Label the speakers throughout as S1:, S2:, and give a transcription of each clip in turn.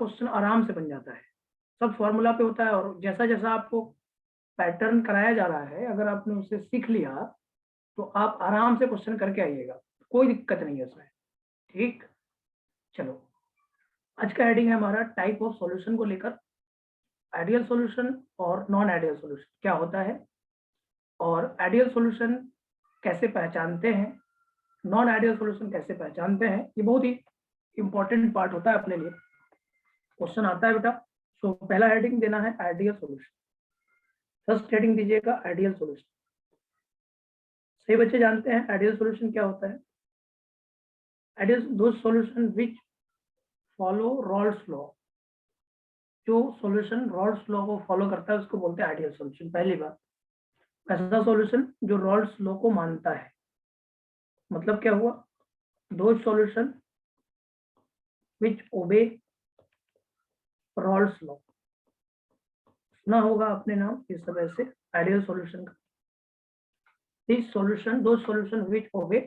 S1: Question आराम से बन जाता है, सब फॉर्मूला पे होता है। और जैसा जैसा आपको पैटर्न कराया जा रहा है, अगर आपने उसे सीख लिया तो आप आराम से क्वेश्चन करके आइएगा, कोई दिक्कत नहीं है उसमें। ठीक, चलो आज का हेडिंग है हमारा टाइप ऑफ सॉल्यूशन को लेकर, आइडियल सॉल्यूशन और नॉन आइडियल सॉल्यूशन क्या होता है, और आइडियल सॉल्यूशन कैसे पहचानते हैं, नॉन आइडियल सॉल्यूशन कैसे पहचानते हैं। ये बहुत ही इंपॉर्टेंट पार्ट होता है अपने लिए, क्वेश्चन आता है बेटा। सो पहला हेडिंग देना है आइडियल सॉल्यूशन, फर्स्ट हेडिंग दीजिएगा आइडियल सॉल्यूशन। सही बच्चे जानते हैं आइडियल सॉल्यूशन क्या होता है। आइडियल दो सॉल्यूशन विच फॉलो रॉल्स लॉ, जो सॉल्यूशन रॉल्स लॉ को फॉलो करता है उसको बोलते हैं आइडियल सॉल्यूशन। पहली बात, ऐसा सॉल्यूशन जो रॉल्स लॉ को मानता है। मतलब क्या हुआ, दो solution which obey Raoult's law, सुना होगा आपने नाम इस तरह से आइडियल सॉल्यूशन का। दिस सॉल्यूशन, दो solution which obey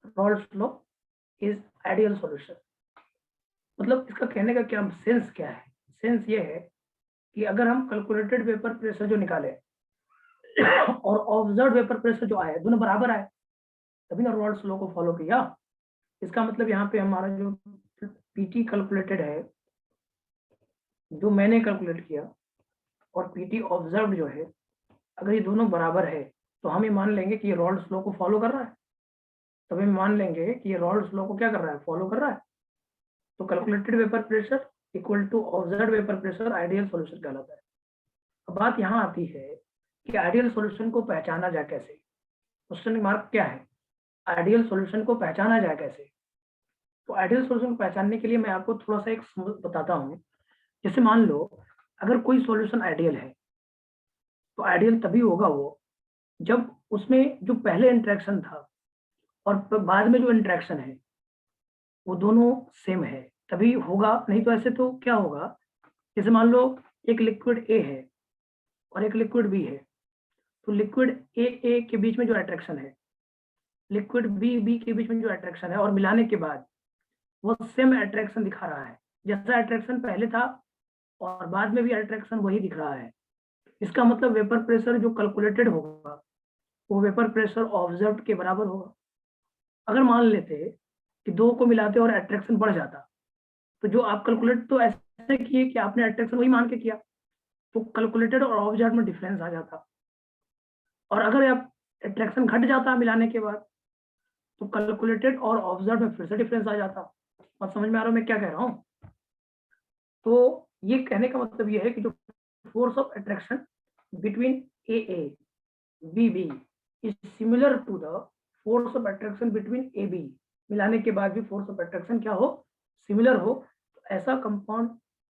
S1: Raoult's law is ideal solution. मतलब इसका कहने का क्या सेंस क्या है, सेंस ये है कि अगर हम कैलकुलेटेड वेपर प्रेशर जो निकाले और ऑब्जर्व वेपर प्रेशर जो आए दोनों बराबर आए, तभी ना रॉल्स लॉ को फॉलो किया। इसका मतलब यहाँ पे हमारा जो पीटी कैलकुलेटेड है, जो मैंने कैलकुलेट किया, और पीटी ऑब्जर्व जो है, अगर ये दोनों बराबर है तो हम ये मान लेंगे कि ये रॉल्स लॉ को फॉलो कर रहा है। तभी हम मान लेंगे कि ये रॉल्स लॉ को क्या कर रहा है, फॉलो कर रहा है। तो calculated vapour pressure equal to observe vapour pressure ideal solution कहलाता है। अब बात यहाँ आती है कि आइडियल सॉल्यूशन को पहचाना जाए कैसे। क्वेश्चन मार्क क्या है, आइडियल सॉल्यूशन को पहचाना जाए कैसे। तो आइडियल सॉल्यूशन को पहचानने के लिए मैं आपको थोड़ा सा एक बताता हूँ। जैसे मान लो अगर कोई सॉल्यूशन आइडियल है, तो आइडियल तभी होगा वो जब उसमें जो पहले इंटरेक्शन था और बाद में जो इंटरेक्शन है वो दोनों सेम है, तभी होगा। नहीं तो ऐसे तो क्या होगा, जैसे मान लो एक लिक्विड ए है और एक लिक्विड बी है, तो लिक्विड ए के बीच में जो अट्रैक्शन है, लिक्विड बी के बीच में जो अट्रैक्शन है, और मिलाने के बाद वो सेम अट्रैक्शन दिखा रहा है, जैसा अट्रैक्शन पहले था और बाद में भी अट्रैक्शन वही दिख रहा है। इसका मतलब वेपर प्रेशर जो कैलकुलेटेड होगा वो वेपर प्रेशर ऑब्जर्व्ड के बराबर होगा। अगर मान लेते कि दो को मिलाते और अट्रैक्शन बढ़ जाता, तो जो आप कैलकुलेट तो ऐसे किए कि आपने अट्रैक्शन वही मान के किया, तो कैलकुलेटेड और ऑब्जर्व में डिफरेंस आ जाता। और अगर आप अट्रैक्शन घट जाता मिलाने के बाद, तो कैलकुलेटेड और ऑब्जर्व में फिर से डिफरेंस आ जाता। और समझ में आ रहा हूँ मैं क्या कह रहा हूँ। तो ये कहने का मतलब ये है कि जो force of attraction between A B B is similar to the force of attraction between A B, मिलाने के बाद भी फोर्स ऑफ अट्रैक्शन क्या हो, सिमिलर हो, तो ऐसा कंपाउंड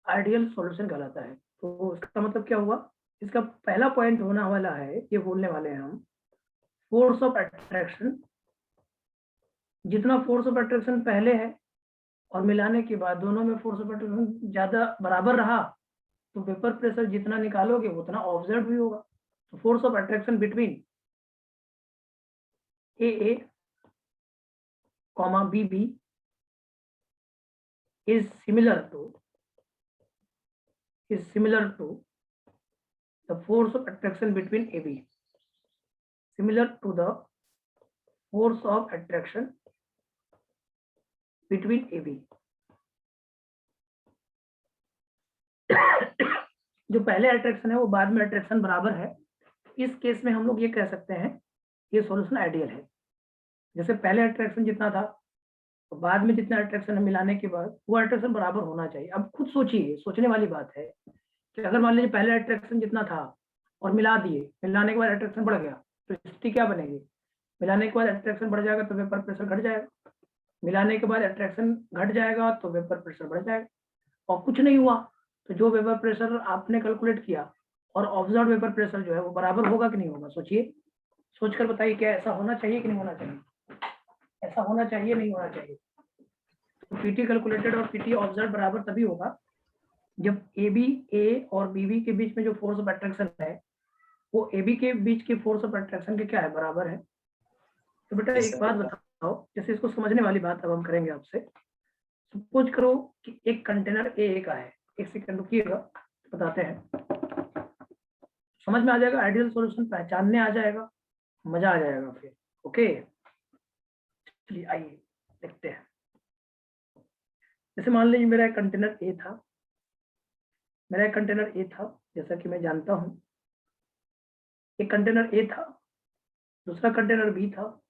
S1: आइडियल सॉल्यूशन कहलाता है। तो इसका मतलब क्या हुआ, इसका पहला पॉइंट होने वाला है, ये बोलने वाले हैं हम, फोर्स ऑफ अट्रैक्शन, जितना फोर्स ऑफ अट्रैक्शन पहले है और मिलाने के बाद दोनों में फोर्स ऑफ अट्रैक्शन ज्यादा बराबर रहा, तो वेपर प्रेशर जितना निकालोगे उतना ऑब्जर्व भी होगा। तो force of attraction between A comma BB is similar to the force of attraction between AB, similar to the force of attraction between AB। जो पहले अट्रैक्शन है वो बाद में अट्रैक्शन बराबर है, इस केस में हम लोग ये कह सकते हैं ये सॉल्यूशन आइडियल है। जैसे पहले अट्रैक्शन जितना था तो बाद में जितना अट्रैक्शन मिलाने के बाद वो अट्रैक्शन बराबर होना चाहिए। अब खुद सोचिए, सोचने वाली बात है कि अगर मान लीजिए पहले अट्रैक्शन जितना था और मिला दिए, मिलाने के बाद अट्रैक्शन बढ़ गया, तो स्थिति क्या बनेगी, मिलाने के बाद अट्रैक्शन बढ़ जाएगा तो वेपर प्रेशर घट जाएगा, मिलाने के बाद अट्रैक्शन घट जाएगा तो वेपर प्रेशर बढ़ जाएगा। और कुछ नहीं हुआ तो जो वेपर प्रेशर आपने कैलकुलेट किया और ऑब्जर्व वेपर प्रेशर जो है वो बराबर होगा कि नहीं होगा। सोचिए, सोचकर बताइए क्या ऐसा होना चाहिए कि नहीं होना चाहिए, ऐसा होना चाहिए नहीं होना चाहिए। तो पीटी कैलकुलेटेड और पीटी ऑब्जर्व बराबर तभी होगा जब ए और बीबी के बीच में जो फोर्स ऑफ अट्रैक्शन है वो AB के बीच के फोर्स ऑफ अट्रैक्शन के क्या है, बराबर है। तो बेटा एक बात बताओ, जैसे इसको समझने वाली बात अब हम करेंगे आपसे। सपोज करो कि एक कंटेनर ए का है एक सेकंड रुकिएगा, बताते हैं, समझ में आ जाएगा, आइडियल सॉल्यूशन पहचानने आ जाएगा, मजा आ जाएगा फिर। ओके, चलिए आइए देखते हैं। जैसे मान लीजिए मेरा एक कंटेनर ए था, जैसा कि मैं जानता हूं, एक कंटेनर ए था, दूसरा कंटेनर बी था,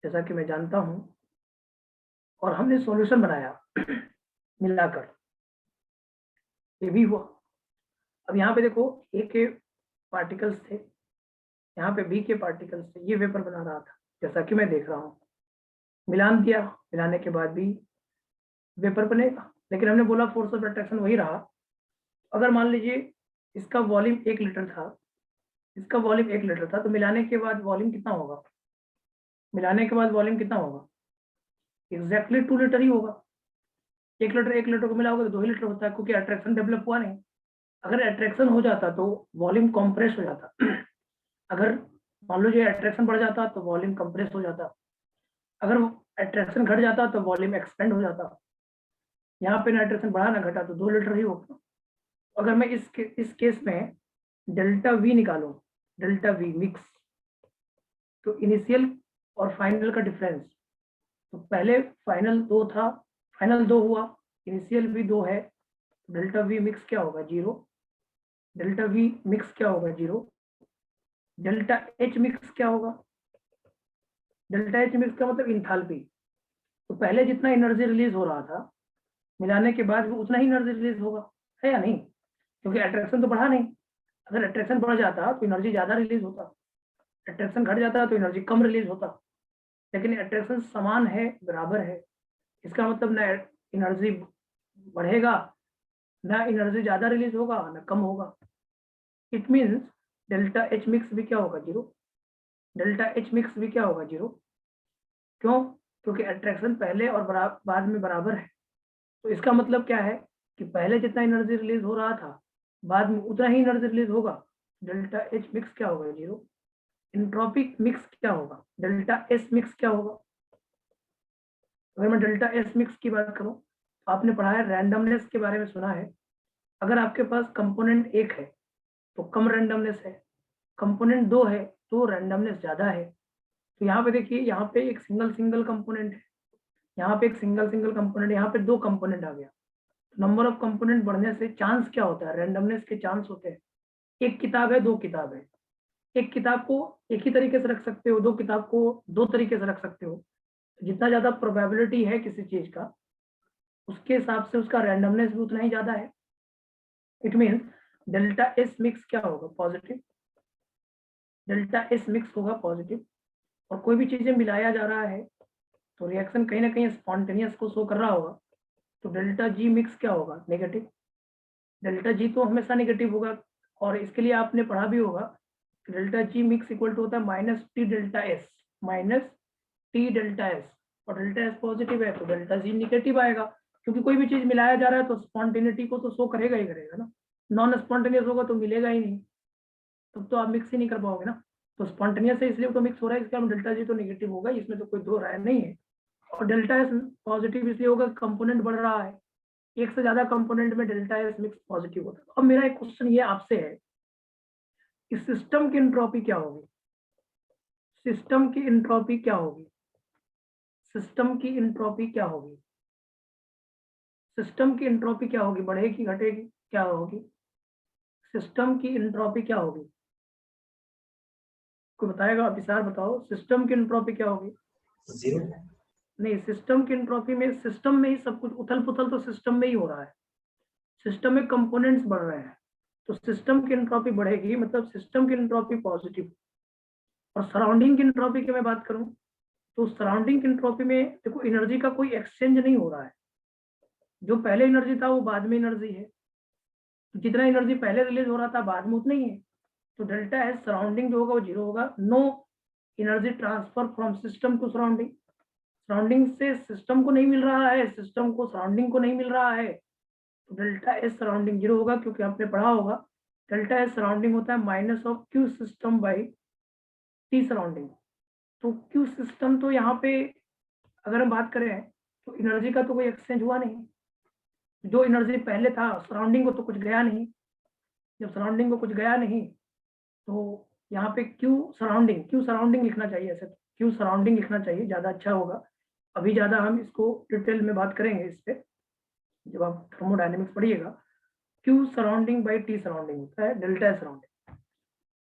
S1: जैसा कि मैं जानता हूं, और हमने सॉल्यूशन बनाया मिलाकर, ये भी हुआ। अब यहाँ पे देखो, ए के पार्टिकल्स थे, यहाँ पे बी के पार्टिकल्स थे, ये वेपर बना रहा था, जैसा कि मैं देख रहा हूँ। मिलान दिया, मिलाने के बाद भी वेपर बनेगा, लेकिन हमने बोला फोर्स ऑफ अट्रैक्शन वही रहा। अगर मान लीजिए इसका वॉल्यूम 1 लीटर था, तो मिलाने के बाद वॉल्यूम कितना होगा? एग्जैक्टली 2 लीटर ही होगा। 1 लीटर को मिला होगा तो 2 ही लीटर होता है, क्योंकि अट्रैक्शन डेवलप हुआ नहीं। अगर अट्रैक्शन हो जाता तो वॉल्यूम कंप्रेस हो जाता अगर मान लीजिए अट्रैक्शन बढ़ जाता तो वॉल्यूम कंप्रेस हो जाता, अगर अट्रैक्शन घट जाता तो वॉल्यूम एक्सपेंड हो जाता। यहाँ पे अट्रैक्शन बढ़ा ना घटा तो 2 लीटर ही होगा। अगर मैं इस केस में डेल्टा वी निकालूं, डेल्टा वी मिक्स, तो इनिशियल और फाइनल का डिफरेंस, तो पहले फाइनल 2 था, फाइनल 2 हुआ, इनिशियल भी 2 है, डेल्टा वी मिक्स क्या होगा? 0। डेल्टा वी मिक्स क्या होगा? 0। डेल्टा एच मिक्स क्या होगा? डेल्टा एच मिक्स का मतलब इंथैल्पी। तो पहले जितना एनर्जी रिलीज हो रहा था, मिलाने के बाद भी उतना ही एनर्जी रिलीज होगा, है या नहीं? क्योंकि अट्रैक्शन तो बढ़ा नहीं। अगर अट्रैक्शन बढ़ जाता तो एनर्जी ज्यादा रिलीज होता, अट्रैक्शन घट जाता तो एनर्जी कम रिलीज होता। लेकिन अट्रैक्शन समान है, बराबर है, इसका मतलब ना एनर्जी बढ़ेगा, ना एनर्जी ज्यादा रिलीज होगा, ना कम होगा। It means delta H mix भी क्या होगा? 0। डेल्टा एच मिक्स भी क्या होगा? 0। क्यों? क्योंकि अट्रैक्शन पहले और बाद में बराबर है। तो इसका मतलब क्या है कि पहले जितना एनर्जी रिलीज हो रहा था, बाद में उतना ही एनर्जी रिलीज होगा। डेल्टा एच मिक्स क्या होगा? 0। इंट्रोपिक मिक्स क्या होगा? डेल्टा एस मिक्स क्या होगा? अगर मैं डेल्टा एस मिक्स की बात करूं, तो आपने पढ़ा है, रैंडमनेस के बारे में सुना है। अगर आपके पास कंपोनेंट 1 है तो कम रैंडमनेस है, कंपोनेंट 2 है तो रैंडमनेस ज्यादा है। तो यहाँ पे देखिए, यहाँ पे एक सिंगल कंपोनेंट है, यहाँ पे एक सिंगल कंपोनेंट, यहाँ पे 2 कंपोनेंट आ गया। नंबर ऑफ कंपोनेंट बढ़ने से चांस क्या होता है? रैंडमनेस के चांस होते हैं। एक किताब है, 2 किताब है, एक किताब को एक ही तरीके से रख सकते हो, 2 किताब को 2 तरीके से रख सकते हो। जितना ज्यादा प्रोबेबिलिटी है किसी चीज का, उसके हिसाब से उसका रैंडमनेस भी उतना ही ज्यादा है। It means delta S mix क्या होगा? पॉजिटिव। डेल्टा एस मिक्स होगा पॉजिटिव। और कोई भी चीजें मिलाया जा रहा है तो रिएक्शन कहीं ना कहीं स्पॉन्टेनियस को शो कर रहा होगा, तो डेल्टा जी मिक्स क्या होगा? नेगेटिव। डेल्टा जी तो हमेशा नेगेटिव होगा, और इसके लिए आपने पढ़ा भी होगा कि delta G mix equal to होता है माइनस टी डेल्टा एस, और डेल्टा एस पॉजिटिव है तो डेल्टा जी नेगेटिव आएगा, क्योंकि कोई भी चीज मिलाया जा रहा है तो स्पॉन्टेनिटी को तो शो करेगा ही करेगा ना। नॉन स्पॉन्टेनियस होगा तो मिलेगा ही नहीं, तब तो आप मिक्स ही नहीं कर पाओगे ना। तो स्पॉन्टेनियस है इसलिए तो मिक्स हो रहा है, इसका डेल्टा जी तो नेगेटिव होगा, इसमें तो कोई दो राय नहीं है। और डेल्टा एस पॉजिटिव इसलिए होगा, कंपोनेंट बढ़ रहा है, एक से ज्यादा कंपोनेंट में डेल्टा एस मिक्स पॉजिटिव होता है। अब मेरा एक क्वेश्चन ये आपसे है, इस सिस्टम की एंट्रोपी क्या होगी? सिस्टम की एंट्रोपी क्या होगी? सिस्टम की एंट्रोपी क्या होगी? सिस्टम की एंट्रोपी क्या होगी? बढ़ेगी, घटेगी, क्या होगी? सिस्टम की एंट्रोपी क्या होगी? कोई बताएगा? विचार बताओ, सिस्टम की एंट्रोपी क्या होगी?
S2: 0।
S1: नहीं, सिस्टम की एंट्रोपी में, सिस्टम में ही सब कुछ, उथल पुथल तो सिस्टम में ही हो रहा है, सिस्टम में कंपोनेंट्स बढ़ रहे हैं, तो सिस्टम की एंट्रोपी बढ़ेगी, मतलब सिस्टम की एंट्रोपी पॉजिटिव। और सराउंडिंग की एंट्रोपी की मैं बात करूं, तो सराउंडिंग की एंट्रोपी में देखो, एनर्जी का कोई एक्सचेंज नहीं हो रहा है, जो पहले एनर्जी था वो बाद में एनर्जी है, तो जितना एनर्जी पहले रिलीज हो रहा था बाद में उतना ही है। तो डेल्टा एस सराउंडिंग जो होगा वो 0 होगा। No energy transfer from system to surrounding, surrounding से सिस्टम को नहीं मिल रहा है, सिस्टम को सराउंडिंग को नहीं मिल रहा है, तो डेल्टा एस सराउंडिंग 0 होगा, क्योंकि आपने पढ़ा होगा डेल्टा एस सराउंडिंग होता है minus of Q system by T surrounding. तो क्यू सिस्टम तो यहाँ पे अगर हम बात करें तो एनर्जी का तो कोई एक्सचेंज हुआ नहीं, जो एनर्जी पहले था सराउंडिंग को तो कुछ गया नहीं, जब सराउंडिंग को कुछ गया नहीं तो यहाँ पे क्यू सराउंडिंग लिखना चाहिए, ऐसे क्यू सराउंडिंग लिखना चाहिए, ज़्यादा अच्छा होगा। अभी ज़्यादा हम इसको डिटेल में बात करेंगे इस पे, जब आप थर्मोडायनेमिक्स पढ़िएगा। Q surrounding by T surrounding होता है, डेल्टा सराउंडिंग।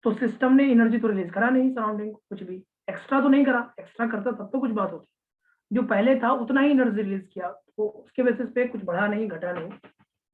S1: तो सिस्टम ने एनर्जी तो रिलीज करा नहीं, सराउंडिंग को कुछ भी एक्स्ट्रा तो नहीं करा, एक्स्ट्रा करता तब तो कुछ बात होती, जो पहले था उतना ही एनर्जी रिलीज किया, तो उसके बेसिस पे कुछ बढ़ा नहीं घटा नहीं।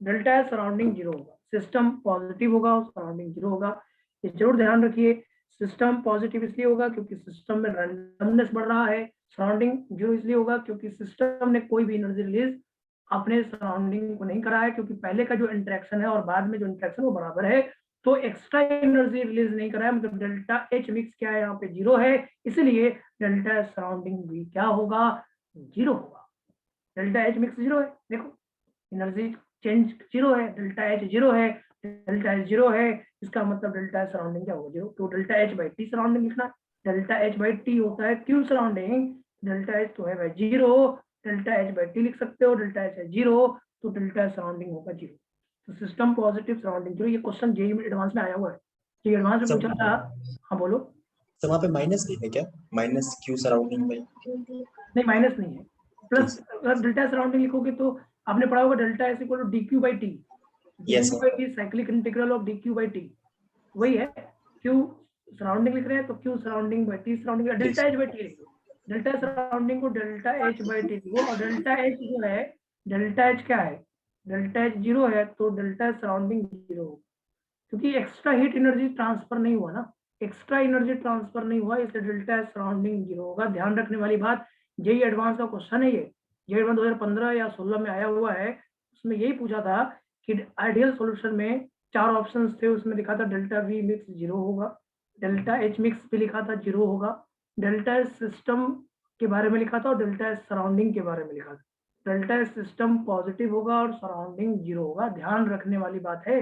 S1: डेल्टा सराउंडिंग जीरो होगा, सिस्टम पॉजिटिव होगा और सराउंडिंग जीरो होगा। ये जरूर ध्यान रखिए, सिस्टम पॉजिटिव इसलिए होगा क्योंकि सिस्टम में रैंडमनेस बढ़ रहा है, सराउंडिंग जीरो इसलिए होगा क्योंकि सिस्टम ने कोई भी एनर्जी रिलीज अपने सराउंडिंग को नहीं करा है, क्योंकि पहले का जो इंटरेक्शन है और बाद में जो इंटरेक्शन वो बराबर है, तो एक्स्ट्रा एनर्जी रिलीज नहीं करा है, मतलब डेल्टा एच मिक्स क्या है यहाँ पे जीरो है, इसलिए डेल्टा सराउंडिंग भी क्या होगा, जीरो होगा। डेल्टा एच मिक्स जीरो है, देखो एनर्जी चेंज जीरो है, डेल्टा एच जीरो है, डेल्टा एच जीरो है, इसका मतलब डेल्टा सराउंडिंग क्या होगा, जीरो। तो delta H by T surrounding लिखना, डेल्टा एच बाई टी होता है क्यू सराउंडिंग, डेल्टा एच तो है भाई zero, delta H by T लिख सकते हो, डेल्टा एच है जीरो, तो डेल्टा सराउंडिंग होगा जीरो। तो सिस्टम पॉजिटिव सराउंडिंग जीरो, ये क्वेश्चन जेईई में एडवांस में आया हुआ है, ये एडवांस में पूछा था। हाँ बोलो।
S2: तो वहाँ पे माइनस नहीं है क्या, माइनस क्यू सराउंडिंग में?
S1: नहीं माइनस नहीं है, प्लस अगर डेल्टा सराउंडिंग लिखोगे तो आपने पढ़ा होगा delta S equal to D Q by T, dq by t cyclic integral of dq by t, वही है। q सराउंडिंग लिख रहे हैं तो q surrounding by t surrounding, delta h by t लिखो, डेल्टा सराउंडिंग को डेल्टा h बाय t लिखो, और डेल्टा h जो है, डेल्टा h क्या है, डेल्टा h जीरो है, तो डेल्टा सराउंडिंग जीरो हो, क्योंकि एक्स्ट्रा हीट एनर्जी ट्रांसफर नहीं हुआ ना, एक्स्ट्रा एनर्जी ट्रांसफर नहीं हुआ, इसलिए डेल्टा सराउंडिंग जीरो होगा। ध्यान रखने वाली बात, जेईई एडवांस का क्वेश्चन है ये, जेईई एडवांस 2015 या 16 में आया हुआ है, उसमें यही पूछा था कि आइडियल सॉल्यूशन में 4 ऑप्शंस थे, उसमें लिखा था डेल्टा वी मिक्स जीरो होगा, डेल्टा एच मिक्स भी लिखा था जीरो होगा, डेल्टा सिस्टम के बारे में लिखा था और डेल्टा सराउंडिंग के बारे में लिखा था। डेल्टा सिस्टम पॉजिटिव होगा और सराउंडिंग जीरो होगा, ध्यान रखने वाली बात है।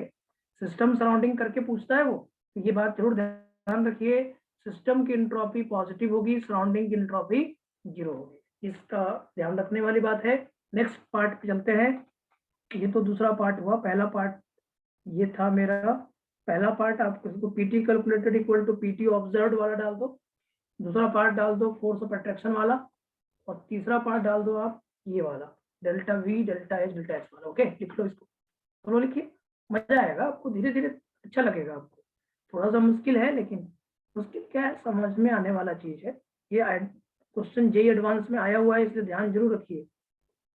S1: सिस्टम सराउंडिंग करके पूछता है वो, तो ये बात जरूर ध्यान रखिए, सिस्टम की एंट्रोपी पॉजिटिव होगी, सराउंडिंग की एंट्रोपी जीरो होगी, इसका ध्यान रखने वाली बात है। नेक्स्ट पार्ट पे चलते हैं, ये तो दूसरा पार्ट हुआ, पहला पार्ट ये था मेरा पहला पार्ट, आप इसको PT calculated equal to PT observed वाला डाल दो, दूसरा पार्ट डाल दो फोर्स ऑफ अट्रैक्शन वाला, और तीसरा पार्ट डाल दो आप ये वाला डेल्टा वी डेल्टा एच वाला। ओके लिख लो इसको, चलो लिखिए, मजा आएगा आपको, धीरे धीरे अच्छा लगेगा आपको, थोड़ा सा मुश्किल है लेकिन मुश्किल क्या है, समझ में आने वाला चीज है। ये क्वेश्चन जेईई एडवांस में आया हुआ है, इसलिए ध्यान जरूर रखिए।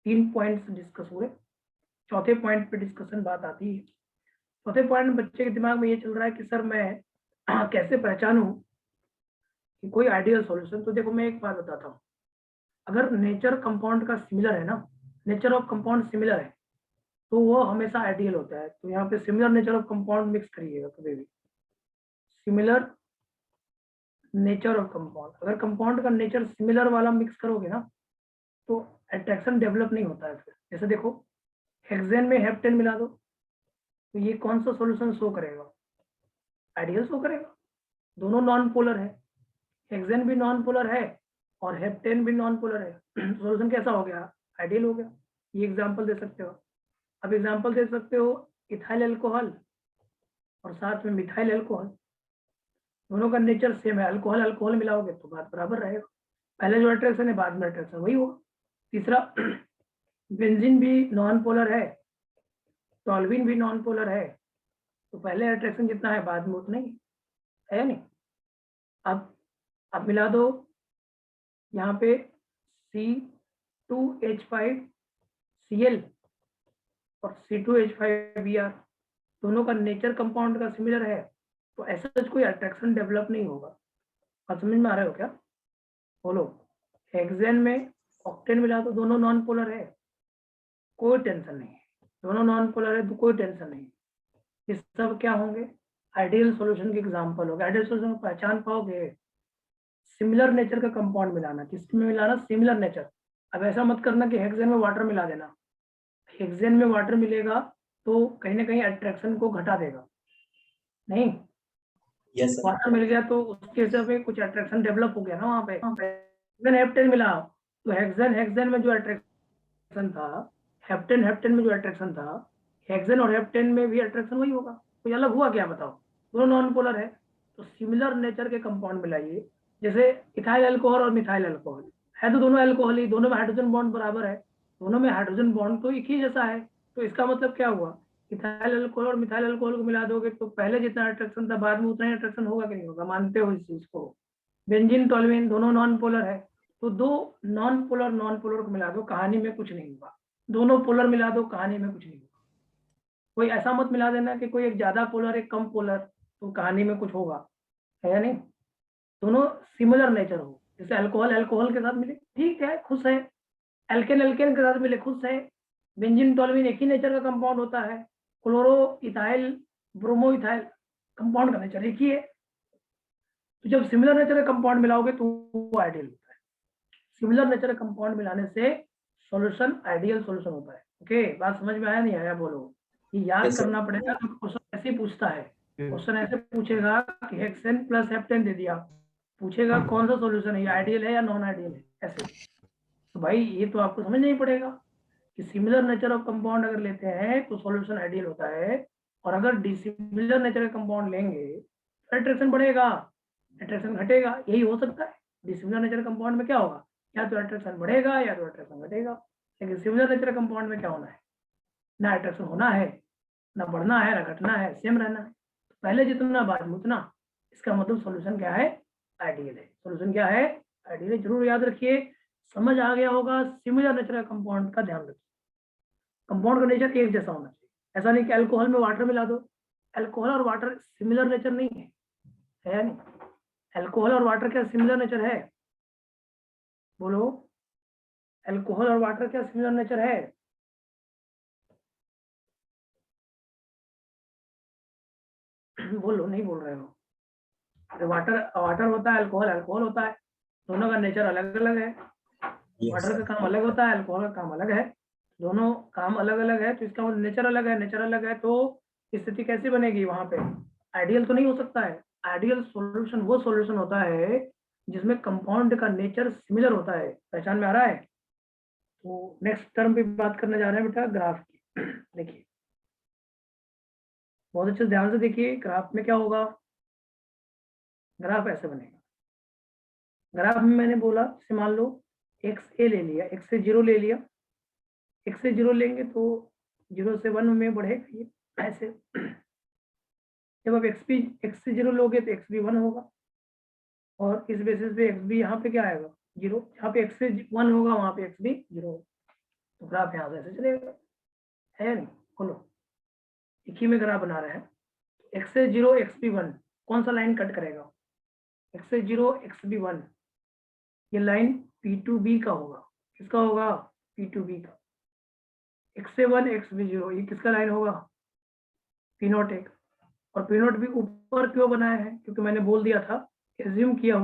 S1: 3 पॉइंट्स डिस्कस हुए, चौथे पॉइंट पे डिस्कशन बात आती है। चौथे पॉइंट में बच्चे के दिमाग में ये चल रहा है कि सर मैं कैसे पहचानूं कि कोई आइडियल सॉल्यूशन। तो देखो मैं एक बात बताता हूँ, अगर नेचर कंपाउंड का सिमिलर है ना, नेचर ऑफ कंपाउंड सिमिलर है, तो वो हमेशा आइडियल होता है। तो यहाँ पे similar nature of compound mix करिएगा कभी भी, सिमिलर नेचर ऑफ कंपाउंड, अगर कंपाउंड का नेचर सिमिलर वाला मिक्स करोगे ना तो अट्रैक्शन डेवलप नहीं होता है। फिर जैसे देखो हेक्सेन में हेप्टेन मिला दो, तो ये कौन सा सॉल्यूशन शो करेगा, आइडियल शो करेगा, दोनों नॉन पोलर है, हेक्सेन भी नॉन पोलर है और हेप्टेन भी नॉन पोलर है, सॉल्यूशन कैसा हो गया, आइडियल हो गया। ये एग्जांपल दे सकते हो, अब एग्जांपल दे सकते हो इथाइल अल्कोहल और साथ में मिथाइल अल्कोहल, दोनों का नेचर सेम है, अल्कोहल अल्कोहल मिलाओगे तो बात बराबर रहेगा, पहले जो अट्रैक्शन है बाद में अट्रैक्शन वही होगा। तीसरा बेंजीन भी नॉन पोलर है, टॉल्यूइन भी नॉन पोलर है, तो पहले अट्रैक्शन जितना है बाद में उतना ही है नहीं। अब मिला दो यहाँ पे C2H5Cl और C2H5Br, दोनों का नेचर कंपाउंड का सिमिलर है, तो ऐसा कोई अट्रैक्शन डेवलप नहीं होगा। आप समझ में आ रहे हो क्या, बोलो। हेक्सेन में ऑक्टेन मिला दो, दोनों नॉन पोलर है, कोई टेंशन नहीं है, दोनों नॉन पोलर है तो कोई टेंशन नहीं। ये सब क्या होंगे, आइडियल सॉल्यूशन के एग्जांपल होगा। आइडियल सॉल्यूशन को पहचान पाओगे, सिमिलर नेचर का कंपाउंड मिलाना, किसमें मिलाना, सिमिलर नेचर। अब ऐसा मत करना कि हेक्सेन में वाटर मिला देना, हेक्सेन में वाटर मिलेगा तो कहीं ना कहीं अट्रैक्शन को घटा देगा, नहीं
S2: yes,
S1: वाटर मिल गया तो उसके हिसाब से कुछ अट्रैक्शन डेवलप हो गया ना वहाँ पे। हेप्टेन मिला तो हेक्सेन में जो अट्रैक्शन अट्रैक्शन था, हेप्टेन हेप्टेन में जो अट्रैक्शन था, हेक्सेन और हेप्टेन में भी अट्रैक्शन वही होगा, कोई अलग हुआ क्या बताओ? दोनों नॉन पोलर है, तो सिमिलर नेचर के कंपाउंड मिलाइए। जैसे इथाइल अल्कोहल और मिथाइल अल्कोहल है, तो दोनों अल्कोहल ही, दोनों में हाइड्रोजन बॉन्ड बराबर है, दोनों में हाइड्रोजन बॉन्ड तो एक ही जैसा है। तो इसका मतलब क्या हुआ, इथाइल अल्कोहल और मिथाइल अल्कोहल को मिला दोगे तो पहले जितना अट्रैक्शन था बाद में उतना ही अट्रैक्शन होगा कि नहीं होगा? मानते हो इस चीज को? बेंजीन टोल्यूइन दोनों नॉन पोलर है, तो दो नॉन पोलर को मिला दो, कहानी में कुछ नहीं होगा। दोनों पोलर मिला दो, कहानी में कुछ नहीं होगा। कोई ऐसा मत मिला देना कि कोई एक ज्यादा पोलर एक कम पोलर, तो कहानी में कुछ होगा, है या नहीं? दोनों सिमिलर नेचर हो, जैसे अल्कोहल अल्कोहल के साथ मिले ठीक है, खुश है, एल्केन एल्केन के साथ मिले खुश है। बेंजीन टोल्यूइन एक ही नेचर का कंपाउंड होता है, chloro ethyl bromo ethyl compound का नेचर एक ही है। तो जब सिमिलर नेचर का कंपाउंड मिलाओगे तो वो आइडियल होता है। सिमिलर नेचर का कंपाउंड मिलाने से सॉल्यूशन आइडियल सॉल्यूशन होता है। ओके, बात समझ में आया नहीं आया बोलो? ये याद
S2: Yes, sir.
S1: करना पड़ेगा, तो क्वेश्चन ऐसे ही पूछता है। क्वेश्चन ऐसे पूछेगा कि हेक्सेन प्लस हेप्टेन दे दिया, पूछेगा कौन सा सॉल्यूशन है, ये आइडियल है या नॉन आइडियल है, ऐसे। तो भाई ये तो आपको समझना ही पड़ेगा कि सिमिलर नेचर ऑफ कंपाउंड अगर लेते हैं तो सॉल्यूशन आइडियल होता है, और अगर डिसिमिलर नेचर का कंपाउंड लेंगे तो अट्रैक्शन बढ़ेगा, अट्रैक्शन घटेगा, यही हो सकता है। डिसिमिलर नेचर कंपाउंड में क्या होगा, या तो अट्रैक्शन बढ़ेगा या तो अट्रैक्शन घटेगा। लेकिन सिमिलर नेचर कंपाउंड में क्या होना है, ना अट्रैक्शन होना है, ना बढ़ना है, ना घटना है, सेम रहना है। तो पहले जितना बाद में उतना, इसका मतलब सॉल्यूशन क्या है, आइडियल है। सॉल्यूशन क्या है, आइडियल है। जरूर याद रखिए, समझ आ गया होगा। सिमिलर नेचर का कंपाउंड का ध्यान रखिए, कंपाउंड का नेचर एक जैसा होना चाहिए। ऐसा नहीं कि अल्कोहल में वाटर मिला दो, अल्कोहल और वाटर सिमिलर नेचर नहीं है या नहीं? अल्कोहल और वाटर क्या सिमिलर नेचर है? बोलो, अल्कोहल और वाटर क्या सिमिलर नेचर है? बोलो, नहीं बोल रहे हो? वाटर वाटर होता है, अल्कोहल अल्कोहल होता है, दोनों का नेचर अलग अलग है।
S2: Yes,
S1: water
S2: sir.
S1: का काम अलग होता है, अल्कोहल का काम अलग है, दोनों काम अलग अलग है, तो इसका मतलब नेचर अलग है, नेचर अलग है, तो स्थिति कैसी बनेगी वहां पे? आइडियल तो नहीं हो सकता है। आइडियल सॉल्यूशन वो सॉल्यूशन होता है जिसमें कंपाउंड का नेचर सिमिलर होता है। पहचान में आ रहा है? तो नेक्स्ट टर्म पे बात करने जा रहे हैं बेटा, ग्राफ की। देखिए बहुत अच्छे से ध्यान से देखिए, ग्राफ में क्या होगा, ग्राफ ऐसे बनेगा। ग्राफ में मैंने बोला, जैसे मान लो एक्स ए ले लिया, एक्स से जीरो ले लिया, एक्स से जीरो लेंगे तो 0 से 1 में बढ़ेगा ये ऐसे। जब आप एक्स से जीरो लोगे तो एक्स भी 1 होगा, और इस बेसिस पे एक्स भी यहाँ पे क्या आएगा, 0। यहाँ पे एक्स से 1 होगा, वहाँ पे एक्स भी 0 होगा, तो ग्राफ यहाँ से ऐसे चलेगा, है नहीं? बोलो, एक ही में ग्राफ बना रहे हैं, एक्स से 0 एक्स भी 1, कौन सा लाइन कट करेगा? एक्स से 0 एक्स भी 1, ये लाइन P2B का होगा। किसका होगा? P2B का। एक्स से 1 एक्स भी 0, ये किसका लाइन होगा? P0 एक। और P0 भी ऊपर क्यों बनाया है? क्योंकि मैंने बोल दिया था, एज्यूम किया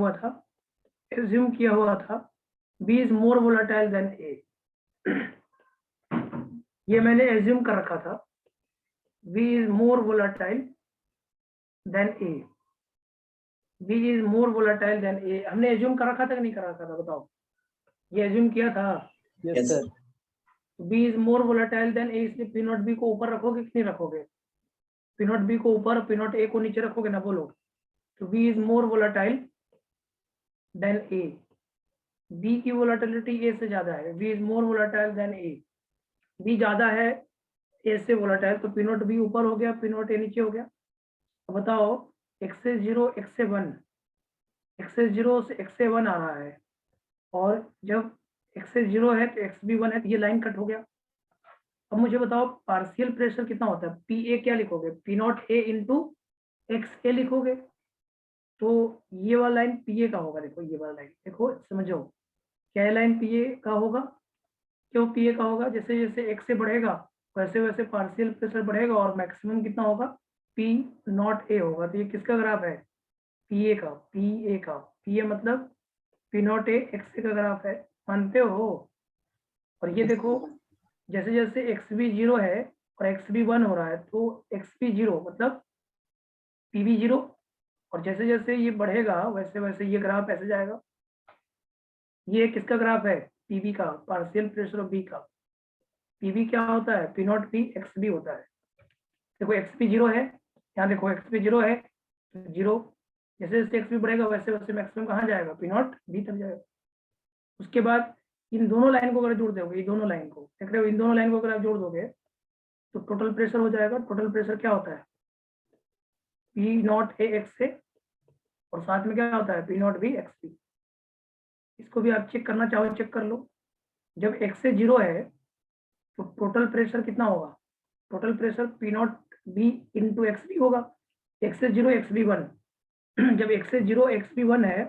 S1: हुआ था B is more volatile than A। ये मैंने एज्यूम कर रखा था, B is more volatile than A, B is more volatile than A। हमने एज्यूम कर रखा था कि नहीं कर रखा था, बताओ? ये एज्यूम किया था।
S2: Yes, sir.
S1: B is more volatile than A, इसलिए P0B को ऊपर रखोगे कि नहीं रखोगे? P0B को ऊपर, P0 A को नीचे रखोगे ना, बोलो? तो B is more volatile than A, B की वोलेटिलिटी A से ज्यादा है, B is more volatile than A, B ज्यादा है A से वोलेटाइल, तो P0B ऊपर हो गया, P0A नीचे हो गया। अब बताओ, x से 0 x से 1, x से 0 से x से 1 आ रहा है, और जब x से 0 है तो x भी 1 है, तो ये लाइन कट हो गया। अब मुझे बताओ पार्शियल प्रेशर कितना होता है? PA क्या लिखोगे? P0A इंटू XA लिखोगे, तो ये वाला लाइन PA का होगा। देखो ये वाला लाइन, देखो समझो, क्या लाइन PA का होगा? क्यों PA का होगा? जैसे जैसे x से बढ़ेगा वैसे वैसे पार्शियल प्रेशर बढ़ेगा, और मैक्सिमम कितना होगा? P0A होगा। तो ये किसका ग्राफ है? PA का। PA मतलब P0A XA का ग्राफ है, मानते हो? और ये देखो, जैसे जैसे x भी 0 है और x भी 1 हो रहा है, तो x भी 0 मतलब P भी 0, और जैसे जैसे ये बढ़ेगा वैसे वैसे ये ग्राफ ऐसे जाएगा। ये किसका ग्राफ है? PB का, पार्शियल प्रेशर ऑफ B का। पीबी क्या होता है, P naught B X B होता है। देखो एक्स बी 0 है, यहाँ देखो एक्स बी 0 है, 0, जैसे जैसे एक्स बी बढ़ेगा वैसे वैसे मैक्सिमम कहाँ जाएगा, पी नॉट बी तक जाएगा। उसके बाद इन दोनों लाइन को अगर जोड़ दोगे, ये दोनों लाइन को देख रहे हो, इन दोनों लाइन को अगर आप जोड़ दोगे तो टोटल प्रेशर हो जाएगा। टोटल प्रेशर क्या होता है, पी नॉट ए एक्स से, और साथ में क्या होता है, P naught B X B. इसको भी आप चेक करना चाहो चेक कर लो। जब एक्स से 0 है तो टोटल प्रेशर कितना होगा, total pressure P naught B into X B होगा। एक्स से 0 एक्स बी 1, जब एक्स से 0 एक्स बी 1 है,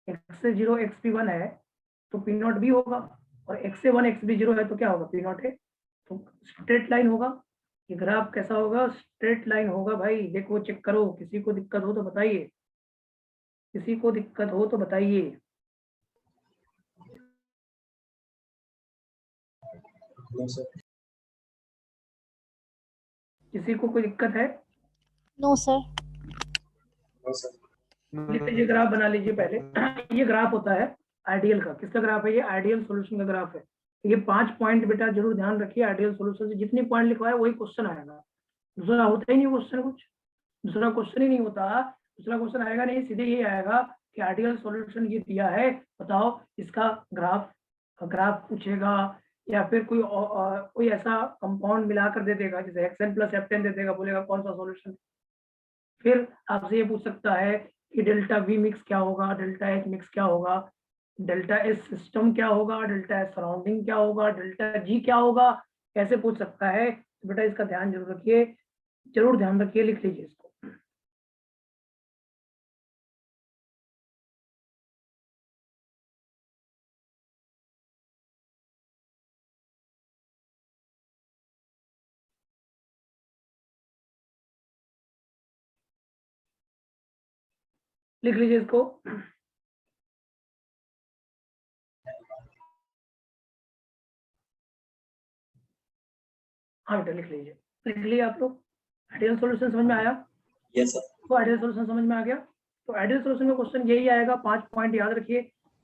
S1: एक्स से 0 एक्स बी 1 है तो पी नॉट बी होगा, और एक्स से 1 एक्स बी 0 है तो क्या होगा, पी नॉट है। तो स्ट्रेट लाइन होगा ये ग्राफ, कैसा होगा, स्ट्रेट लाइन होगा भाई। देखो चेक करो, किसी को दिक्कत हो तो बताइए, किसी को दिक्कत हो तो बताइए।
S2: No, sir.
S1: किसी को कोई दिक्कत है,
S3: नो सर।
S2: No, sir.
S1: लिख लीजिए, ग्राफ बना लीजिए पहले। ये ग्राफ होता है आइडियल का। किसका ग्राफ है ये, आइडियल सॉल्यूशन का ग्राफ है। ये 5 पॉइंट बेटा जरूर ध्यान रखिए, आइडियल सॉल्यूशन से जितने पॉइंट लिखवाए वही क्वेश्चन आएगा, दूसरा होता ही नहीं क्वेश्चन, कुछ दूसरा क्वेश्चन ही नहीं होता। दूसरा क्वेश्चन आएगा नहीं, सीधे ये आएगा कि आइडियल सॉल्यूशन ये दिया है, बताओ इसका ग्राफ, ग्राफ पूछेगा, या फिर कोई ऐसा कंपाउंड मिलाकर दे देगा, जैसे हेक्सेन प्लस हेप्टेन दे देगा, बोलेगा कौन सा सॉल्यूशन। फिर आपसे ये पूछ सकता है कि डेल्टा वी मिक्स क्या होगा, डेल्टा एच मिक्स क्या होगा, डेल्टा एस सिस्टम क्या होगा, डेल्टा एस सराउंडिंग क्या होगा, डेल्टा जी क्या होगा, ऐसे पूछ सकता है। तो बेटा इसका ध्यान जरूर रखिए, जरूर ध्यान रखिए, लिख लीजिए इसको। लिख लीजिए इसको। हाँ बेटा लिख लीजिए, लिख लिया आप लोग। आइडियल सॉल्यूशन समझ में आया,
S2: Yes, sir.
S1: तो आइडियल सॉल्यूशन समझ में आ गया। तो आइडियल सॉल्यूशन का क्वेश्चन यही आएगा, 5 पॉइंट याद रखिए,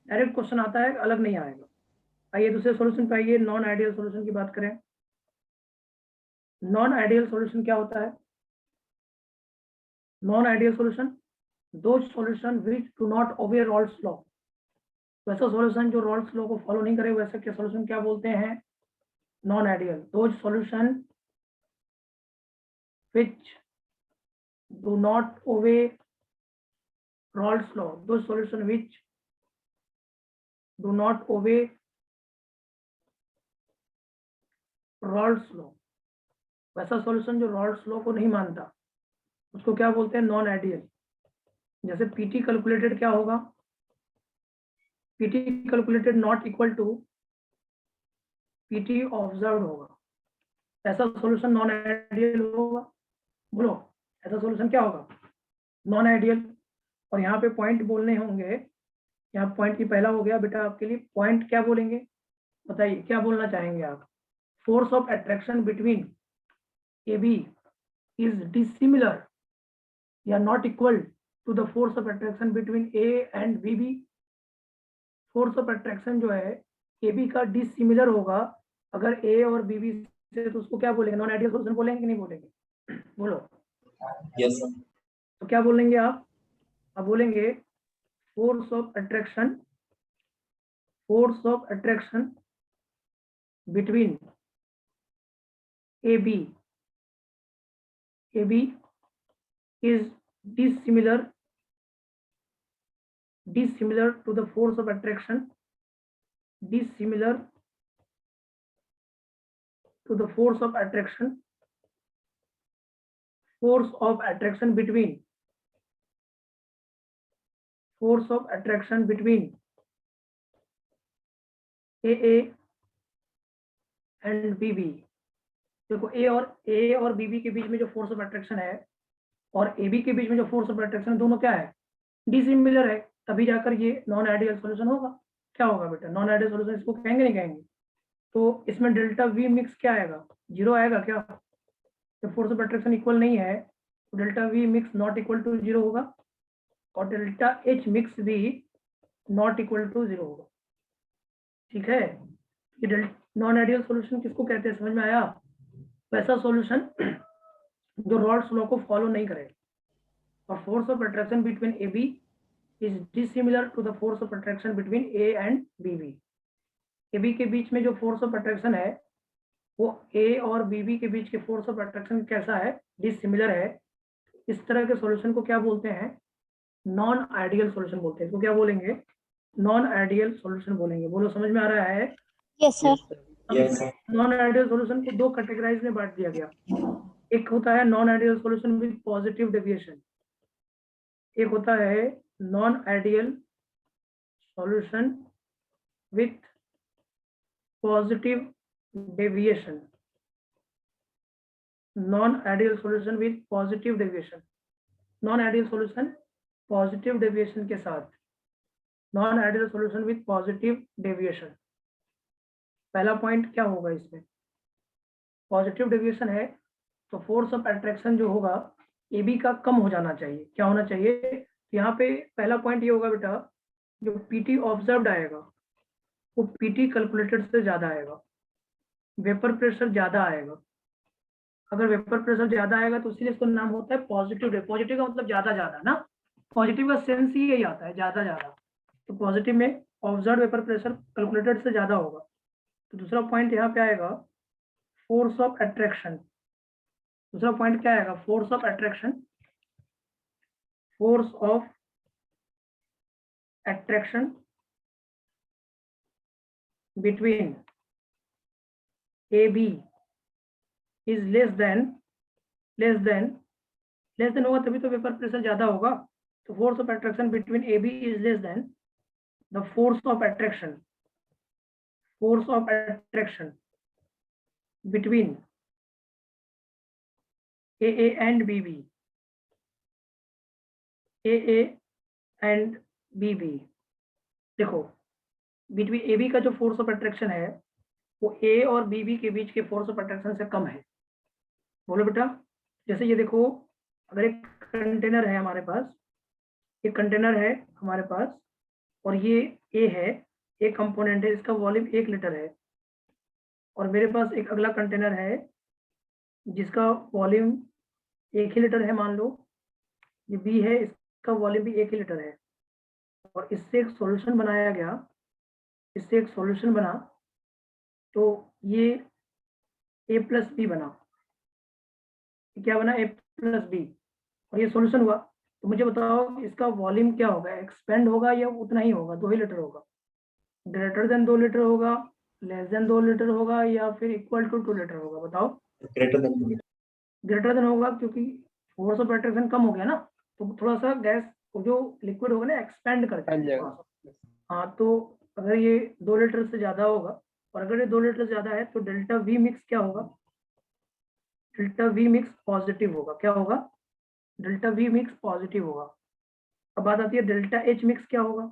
S1: डायरेक्ट क्वेश्चन आता है, अलग नहीं आएगा। आइए दूसरे सॉल्यूशन पे आइए, नॉन आइडियल सॉल्यूशन की बात करें। नॉन आइडियल सॉल्यूशन क्या होता है, नॉन आइडियल सॉल्यूशन, दो solution which do not obey Raoult's law. वैसा सॉल्यूशन जो रॉल्स लॉ को फॉलो नहीं करे, वैसे के सॉल्यूशन क्या बोलते हैं, नॉन आइडियल। दो solution which do not obey Raoult's law, दो solution which do not obey Raoult's law, वैसा सॉल्यूशन जो रॉल्स लॉ को नहीं मानता, उसको क्या बोलते हैं, नॉन आइडियल। जैसे पीटी कैलकुलेटेड क्या होगा, PT calculated not equal to PT observe होगा, ऐसा सॉल्यूशन नॉन आइडियल होगा। बोलो ऐसा सॉल्यूशन क्या होगा, नॉन आइडियल। और यहाँ पे पॉइंट बोलने होंगे, यहाँ पॉइंट की पहला हो गया बेटा आपके लिए, पॉइंट क्या बोलेंगे, बताइए क्या बोलना चाहेंगे आप, force of attraction between A B is dissimilar या not equal to the force of attraction between A and B B. Force of attraction जो है ए बी का डिसिमिलर होगा अगर ए और बी बी से, तो उसको क्या बोलेंगे, नॉन आइडियल सॉल्यूशन बोलेंगे कि नहीं बोलेंगे, बोलो।
S2: Yes, sir.
S1: तो क्या बोलेंगे आप बोलेंगे force of attraction, force of attraction between A B is dissimilar to the force of attraction, dissimilar to the force of attraction between, force of attraction between AA and BB। देखो ए और बीबी के बीच में जो फोर्स ऑफ अट्रैक्शन है और ए B के बीच में जो फोर्स ऑफ अट्रैक्शन है, दोनों क्या है, डिसिमिलर है, तभी जाकर ये नॉन आइडियल सॉल्यूशन होगा। क्या होगा बेटा, नॉन आइडियल सॉल्यूशन इसको कहेंगे नहीं कहेंगे। तो इसमें डेल्टा वी मिक्स क्या आएगा, 0 आएगा क्या, जब फोर्स ऑफ अट्रैक्शन इक्वल नहीं है तो delta V mix not equal to 0 होगा, और डेल्टा एच मिक्स भी नॉट इक्वल टू 0 होगा। ठीक है, ये नॉन आइडियल सॉल्यूशन किसको कहते हैं, समझ में आया? वैसा सॉल्यूशन जो रॉल्स लॉ को फॉलो नहीं करे। और force of attraction between A B is dissimilar to the force of attraction between A and B B. A B के बीच में जो फोर्स ऑफ अट्रैक्शन है वो ए और बी बी के बीच के फोर्स ऑफ अट्रैक्शन कैसा है, डिसिमिलर है। इस तरह के सॉल्यूशन को क्या बोलते हैं, नॉन आइडियल सॉल्यूशन बोलते हैं। इसको क्या बोलेंगे, नॉन आइडियल सॉल्यूशन बोलेंगे। बोलो समझ में आ रहा है?
S3: Yes sir.
S2: Yes, sir.
S1: Non ideal solution को दो कैटेगराइज में बांट दिया गया। एक होता है non ideal solution with positive deviation, एक होता है non ideal solution with positive deviation. Non ideal solution with positive deviation, non ideal solution positive deviation के साथ, non ideal solution with positive deviation. पहला पॉइंट क्या होगा इसमें, पॉजिटिव डेविएशन है तो फोर्स ऑफ अट्रैक्शन जो होगा ए बी का कम हो जाना चाहिए। क्या होना चाहिए, यहाँ पे पहला पॉइंट ये होगा बेटा, जो पीटी ऑब्जर्व्ड आएगा वो पीटी कैलकुलेटेड से ज्यादा आएगा, वेपर प्रेशर ज्यादा आएगा। अगर वेपर प्रेशर ज्यादा आएगा तो इसीलिए इसका नाम होता है पॉजिटिव। पॉजिटिव का मतलब ज्यादा ज्यादा ना, पॉजिटिव का सेंस ही यही आता है, ज्यादा ज्यादा। तो पॉजिटिव में ऑब्जर्व्ड वेपर प्रेशर कैलकुलेटेड से ज्यादा होगा। तो दूसरा पॉइंट यहाँ पे आएगा फोर्स ऑफ अट्रैक्शन। दूसरा पॉइंट क्या आएगा, force of attraction, force of attraction between A B is less than होगा तभी तो वेपर प्रेशर ज्यादा होगा। तो force of attraction between A B is less than the force of attraction between AA and BB, AA and BB। देखो between AB का जो force of attraction है वो A और BB के बीच के फोर्स ऑफ अट्रैक्शन से कम है। बोलो बेटा, जैसे ये देखो, अगर एक कंटेनर है हमारे पास, एक कंटेनर है हमारे पास और ये A है, एक कंपोनेंट है, इसका वॉल्यूम 1 लीटर है। और मेरे पास एक अगला कंटेनर है जिसका वॉल्यूम 1 ही लीटर है, मान लो ये बी है, इसका वॉल्यूम भी 1 ही लीटर है। और इससे एक सॉल्यूशन बनाया गया, इससे एक सॉल्यूशन बना, तो ये A प्लस बी बना। क्या बना, A प्लस बी, और ये सॉल्यूशन हुआ। तो मुझे बताओ इसका वॉल्यूम क्या होगा, एक्सपेंड होगा या उतना ही होगा, 2 ही लीटर होगा, ग्रेटर देन 2 लीटर होगा, लेस देन 2 लीटर होगा, या फिर इक्वल टू 2 लीटर होगा? बताओ।
S2: Greater than 2
S1: ग्रेटर देन होगा, क्योंकि फोर्स ऑफ अट्रैक्शन कम हो गया ना, तो थोड़ा सा गैस जो लिक्विड होगा ना एक्सपेंड कर जाएगा। हाँ, तो अगर ये 2 लीटर से ज्यादा होगा, और अगर ये 2 लीटर से ज्यादा है तो डेल्टा वी मिक्स क्या होगा, डेल्टा वी मिक्स पॉजिटिव होगा। क्या होगा, डेल्टा वी मिक्स पॉजिटिव होगा। अब बात आती है डेल्टा एच मिक्स क्या होगा।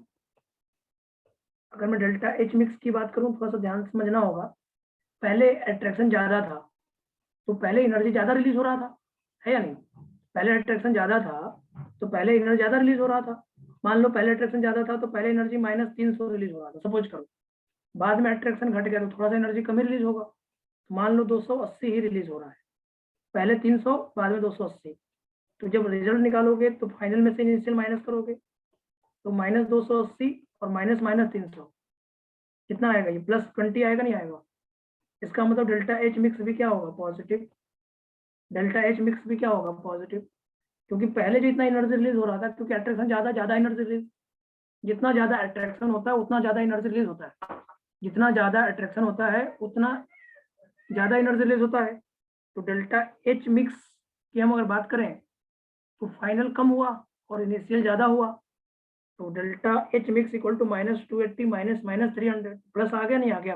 S1: अगर मैं डेल्टा एच मिक्स की बात करूं, थोड़ा सा ध्यान समझना होगा। पहले अट्रैक्शन ज्यादा था तो पहले एनर्जी ज्यादा रिलीज हो रहा था, है या नहीं? पहले अट्रैक्शन ज्यादा था तो पहले एनर्जी ज्यादा रिलीज हो रहा था। मान लो पहले अट्रैक्शन ज्यादा था तो पहले एनर्जी -300 रिलीज हो रहा था, सपोज करो। बाद में अट्रैक्शन घट गया तो थोड़ा सा एनर्जी कम रिलीज होगा, तो मान लो 280 ही रिलीज हो रहा है, पहले 300 बाद में 280। तो जब रिजल्ट निकालोगे तो फाइनल में से इनिशियल माइनस करोगे, तो -280 और -300 कितना आएगा, ये +20 आएगा, नहीं आएगा? इसका मतलब डेल्टा एच मिक्स भी क्या होगा, पॉजिटिव। डेल्टा एच मिक्स भी क्या होगा, पॉजिटिव, क्योंकि पहले जो इतना एनर्जी रिलीज हो रहा था, क्योंकि अट्रैक्शन ज्यादा एनर्जी रिलीज, जितना ज्यादा अट्रैक्शन होता है उतना ज्यादा एनर्जी रिलीज होता है, जितना ज्यादा अट्रैक्शन होता है उतना ज्यादा एनर्जी रिलीज होता है। तो डेल्टा एच मिक्स की हम अगर बात करें तो फाइनल कम हुआ और इनिशियल ज्यादा हुआ, तो delta H mix equal to -280 minus 300 plus आ गया, नहीं आ गया?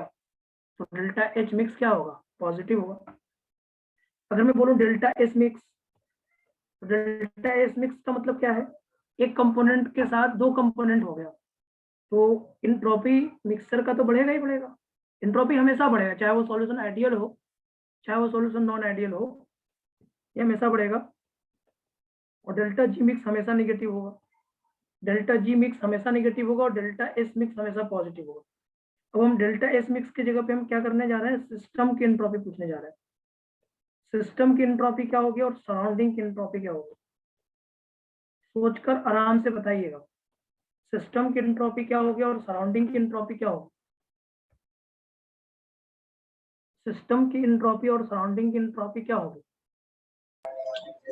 S1: तो डेल्टा एच मिक्स क्या होगा, पॉजिटिव होगा। अगर मैं बोलूं डेल्टा एस मिक्स, तो डेल्टा एस मिक्स का मतलब क्या है, एक कंपोनेंट के साथ 2 कंपोनेंट हो गया, तो इंट्रोपी मिक्सर का तो बढ़ेगा ही बढ़ेगा। इंट्रोपी हमेशा बढ़ेगा, चाहे वो सॉल्यूशन आइडियल हो चाहे वो सॉल्यूशन नॉन आइडियल हो, ये हमेशा बढ़ेगा। और डेल्टा जी मिक्स हमेशा नेगेटिव होगा, डेल्टा जी मिक्स हमेशा नेगेटिव होगा, और डेल्टा एस मिक्स हमेशा पॉजिटिव होगा। अब हम डेल्टा एस मिक्स की जगह पे हम क्या करने जा रहे हैं, सिस्टम की एंट्रोपी पूछने जा रहे हैं। सिस्टम की एंट्रोपी क्या होगी और सराउंडिंग की एंट्रोपी क्या होगी, सोचकर आराम से बताइएगा। सिस्टम की एंट्रोपी क्या होगी और सराउंडिंग की एंट्रोपी क्या होगी। सिस्टम की एंट्रोपी और सराउंडिंग की एंट्रोपी क्या होगी।